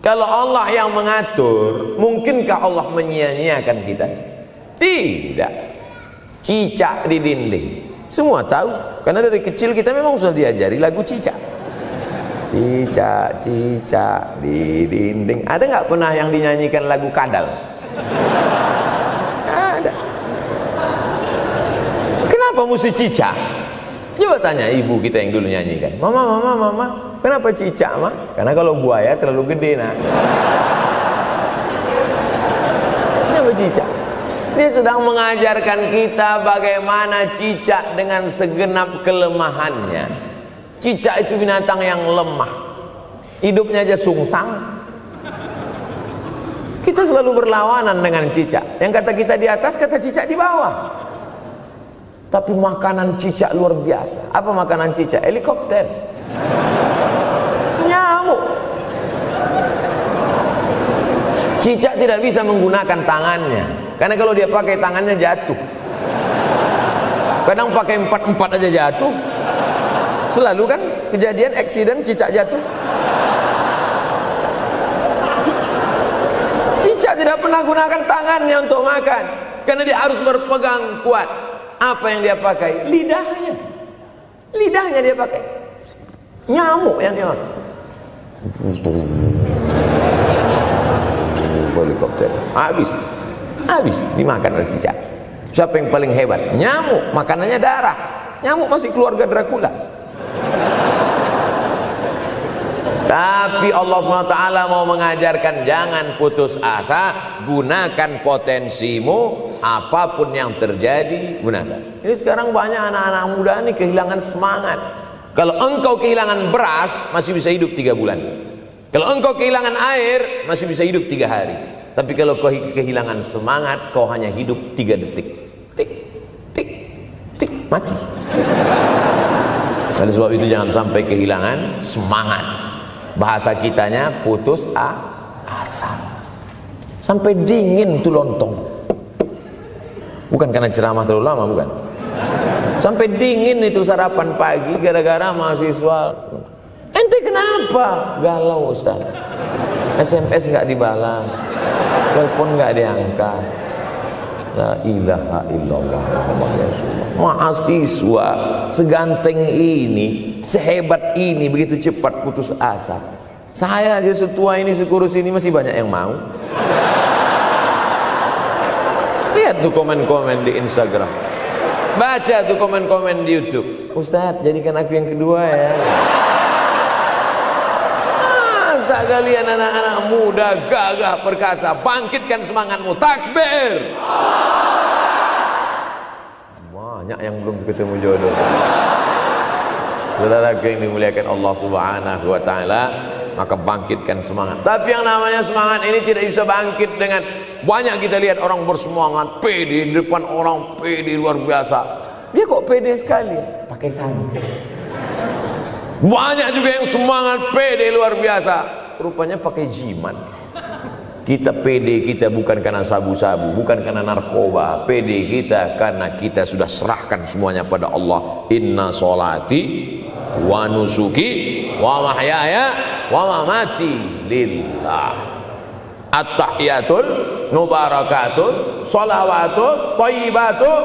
Kalau Allah yang mengatur, mungkinkah Allah menyia-nyiakan kita? Tidak. Cicak di dinding, semua tahu, karena dari kecil kita memang sudah diajari lagu cicak. Cicak, cicak di dinding. Ada nggak pernah yang dinyanyikan lagu kadal? Ada. Kenapa mesti cicak? Coba tanya ibu kita yang dulu nyanyikan. Mama, kenapa cicak, Ma? Karena kalau buaya terlalu gede, nak. Kenapa cicak? Dia sedang mengajarkan kita bagaimana cicak dengan segenap kelemahannya. Cicak itu binatang yang lemah, hidupnya aja sungsang. Kita selalu berlawanan dengan cicak. Yang kata kita di atas, kata cicak di bawah. Tapi makanan cicak luar biasa. Apa makanan cicak? Helikopter, nyamuk. Cicak tidak bisa menggunakan tangannya, karena kalau dia pakai tangannya jatuh. Kadang pakai 4 aja jatuh. Selalu kan kejadian eksiden cicak jatuh. Cicak tidak pernah gunakan tangannya untuk makan, karena dia harus berpegang kuat. Apa yang dia pakai? Lidahnya. Lidahnya dia pakai. Nyamuk yang dia makan. Helikopter. Habis dimakan oleh cicak. Siapa yang paling hebat? Nyamuk. Makanannya darah. Nyamuk masih keluarga Dracula. Tapi Allah SWT mau mengajarkan jangan putus asa, gunakan potensimu, apapun yang terjadi gunakan. Ini sekarang banyak anak-anak muda ini kehilangan semangat. Kalau engkau kehilangan beras masih bisa hidup 3 bulan. Kalau engkau kehilangan air masih bisa hidup 3 hari. Tapi kalau kau kehilangan semangat, kau hanya hidup 3 detik. Tik, tik, tik, mati. Oleh sebab itu jangan sampai kehilangan semangat. Bahasa kitanya putus asa. Sampai dingin tuh lontong. Bukan karena ceramah terlalu lama, bukan. Sampai dingin itu sarapan pagi gara-gara mahasiswa. Ente kenapa? Galau Ustaz. SMS nggak dibalas, telepon nggak diangkat. La ilaha illallah Muhammad Rasulullah. Mahasiswa seganteng ini, sehebat ini, begitu cepat putus asa. Saya aja setua ini, sekurus ini masih banyak yang mau. Lihat tuh komen-komen di Instagram, baca tuh komen-komen di YouTube. Ustadz, jadikan aku yang kedua ya. Masa kalian anak-anak muda gagah perkasa, bangkitkan semangatmu, takbir. Banyak yang belum ketemu jodoh. Saudara yang dimuliakan Allah Subhanahu wa taala, maka bangkitkan semangat. Tapi yang namanya semangat ini tidak bisa bangkit dengan banyak. Kita lihat orang bersemangat, pede di depan orang, pede luar biasa. Dia kok pede sekali? Pakai santai. Banyak juga yang semangat, pede luar biasa, rupanya pakai jimat. Kita pede kita bukan karena sabu-sabu, bukan karena narkoba. Pede kita karena kita sudah serahkan semuanya pada Allah. Inna sholati wa nusuki wa mahyaya wa mamati lillah. At-tahiyatul mubarakatul sholawatut thayyibatul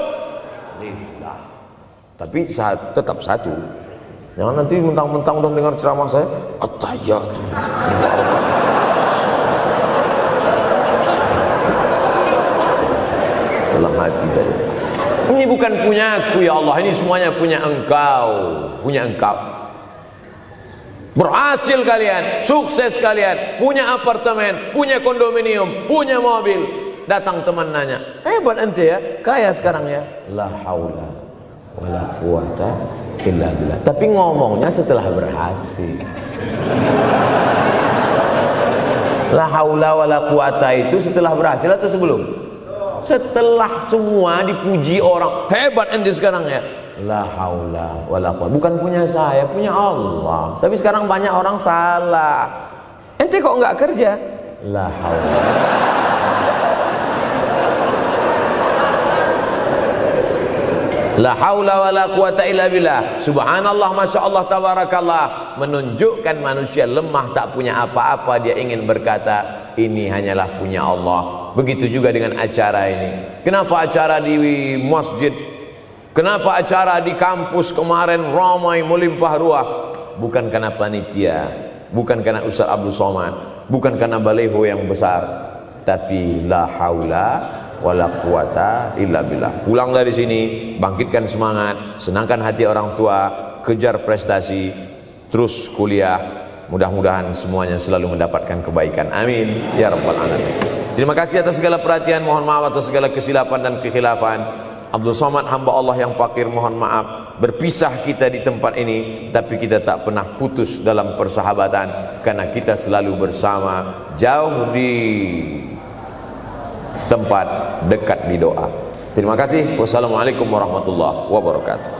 lillah. Tapi tetap satu. Jangan nanti mentang-mentang udah dengar ceramah saya at-tahiyatul mubarakatul. Dalam hati saja. Ini bukan punyaku ya Allah, ini semuanya punya Engkau, punya Engkau. Berhasil kalian, sukses kalian, punya apartemen, punya kondominium, punya mobil. Datang teman nanya, hebat ente ya, kaya sekarang ya. La haula wala quwata illa billah. Tapi ngomongnya setelah berhasil. La haula wala quwata itu setelah berhasil atau sebelum? Setelah semua dipuji orang, hebat ente sekarang ya. La haula wala quwwata. Bukan punya saya, punya Allah. Tapi sekarang banyak orang salah. Ente kok enggak kerja? La haula. La haula wala quwwata illa billah. Subhanallah, masyaallah, tabarakallah. Menunjukkan manusia lemah, tak punya apa-apa. Dia ingin berkata, ini hanyalah punya Allah. Begitu juga dengan acara ini. Kenapa acara di masjid? Kenapa acara di kampus kemarin ramai melimpah ruah? Bukan karena panitia, bukan karena Ustaz Abdul Somad, bukan karena baleho yang besar, tapi la haula wala quwata illa billah. Pulang dari sini, bangkitkan semangat, senangkan hati orang tua, kejar prestasi, terus kuliah. Mudah-mudahan semuanya selalu mendapatkan kebaikan. Amin ya rabbal alamin. Terima kasih atas segala perhatian. Mohon maaf atas segala kesilapan dan kekhilafan. Abdul Somad, hamba Allah yang fakir, mohon maaf. Berpisah kita di tempat ini, tapi kita tak pernah putus dalam persahabatan, karena kita selalu bersama, jauh di tempat, dekat di doa. Terima kasih. Wassalamualaikum warahmatullahi wabarakatuh.